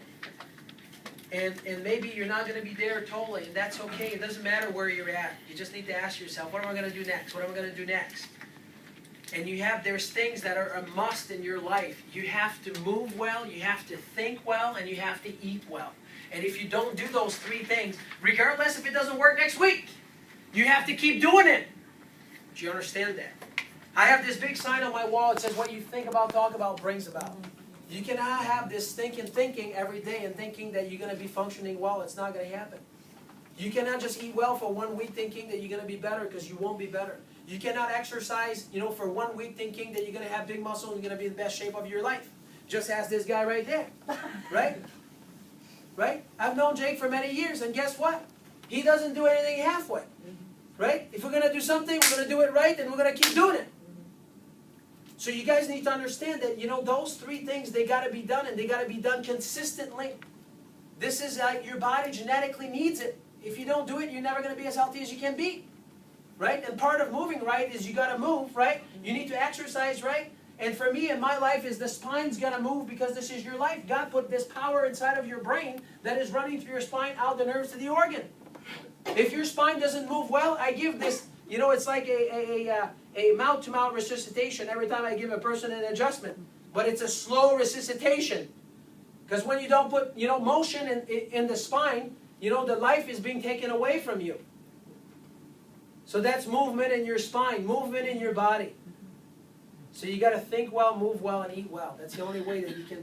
And maybe you're not gonna be there totally, and that's okay, it doesn't matter where you're at. You just need to ask yourself, what am I gonna do next? What am I gonna do next? And there's things that are a must in your life. You have to move well, you have to think well, and you have to eat well. And if you don't do those three things, regardless if it doesn't work next week, you have to keep doing it. Do you understand that? I have this big sign on my wall, it says, what you think about, talk about, brings about. You cannot have this thinking every day and thinking that you're going to be functioning well. It's not going to happen. You cannot just eat well for 1 week thinking that you're going to be better, because you won't be better. You cannot exercise, for 1 week thinking that you're going to have big muscle and you're going to be in the best shape of your life. Just ask this guy right there. Right? Right? I've known Jake for many years, and guess what? He doesn't do anything halfway. Right? If we're going to do something, we're going to do it right, and we're going to keep doing it. So you guys need to understand that, those three things, they got to be done, and they got to be done consistently. This is your body genetically needs it. If you don't do it, you're never going to be as healthy as you can be. Right? And part of moving right is you got to move, right? You need to exercise, right? And for me in my life is the spine's going to move, because this is your life. God put this power inside of your brain that is running through your spine out the nerves to the organ. If your spine doesn't move well, I give this, it's like a mouth-to-mouth resuscitation every time I give a person an adjustment. But it's a slow resuscitation. Because when you don't put, motion in the spine, the life is being taken away from you. So that's movement in your spine, movement in your body. So you got to think well, move well, and eat well. That's the only way that you can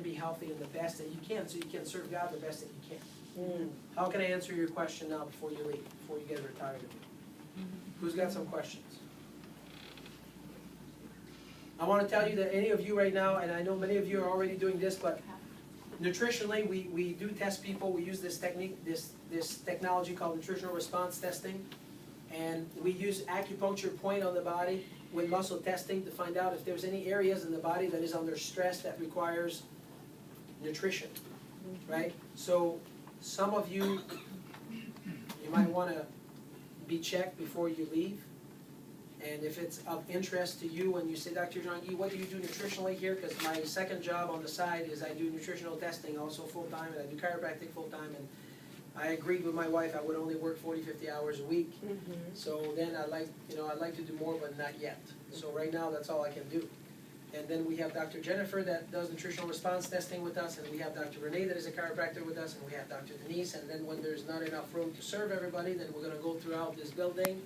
be healthy and the best that you can, so you can serve God the best that you can. How can I answer your question now before you leave, before you get retired of me? Who's got some questions? I want to tell you that any of you right now, and I know many of you are already doing this, but nutritionally we do test people. We use this technique, this technology called nutritional response testing. And we use acupuncture point on the body with muscle testing to find out if there's any areas in the body that is under stress that requires nutrition, right? So some of you might want to be checked before you leave. And if it's of interest to you and you say, Dr. John Gee, what do you do nutritionally here? Because my second job on the side is I do nutritional testing also full-time, and I do chiropractic full-time. And I agreed with my wife I would only work 40, 50 hours a week. So then I'd like to do more, but not yet. So right now that's all I can do. And then we have Dr. Jennifer that does nutritional response testing with us, and we have Dr. Renee that is a chiropractor with us, and we have Dr. Denise. And then when there's not enough room to serve everybody, then we're going to go throughout this building,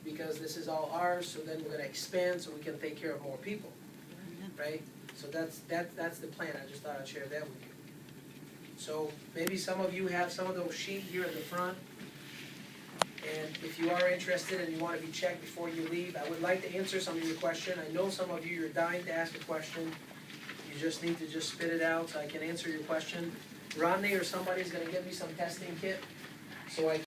because this is all ours. So then we're going to expand so we can take care of more people, right? So that's the plan. I just thought I'd share that with you. So maybe some of you have some of those sheets here at the front. And if you are interested and you want to be checked before you leave, I would like to answer some of your questions. I know some of you are dying to ask a question. You just need to just spit it out so I can answer your question. Rodney or somebody's going to give me some testing kit so I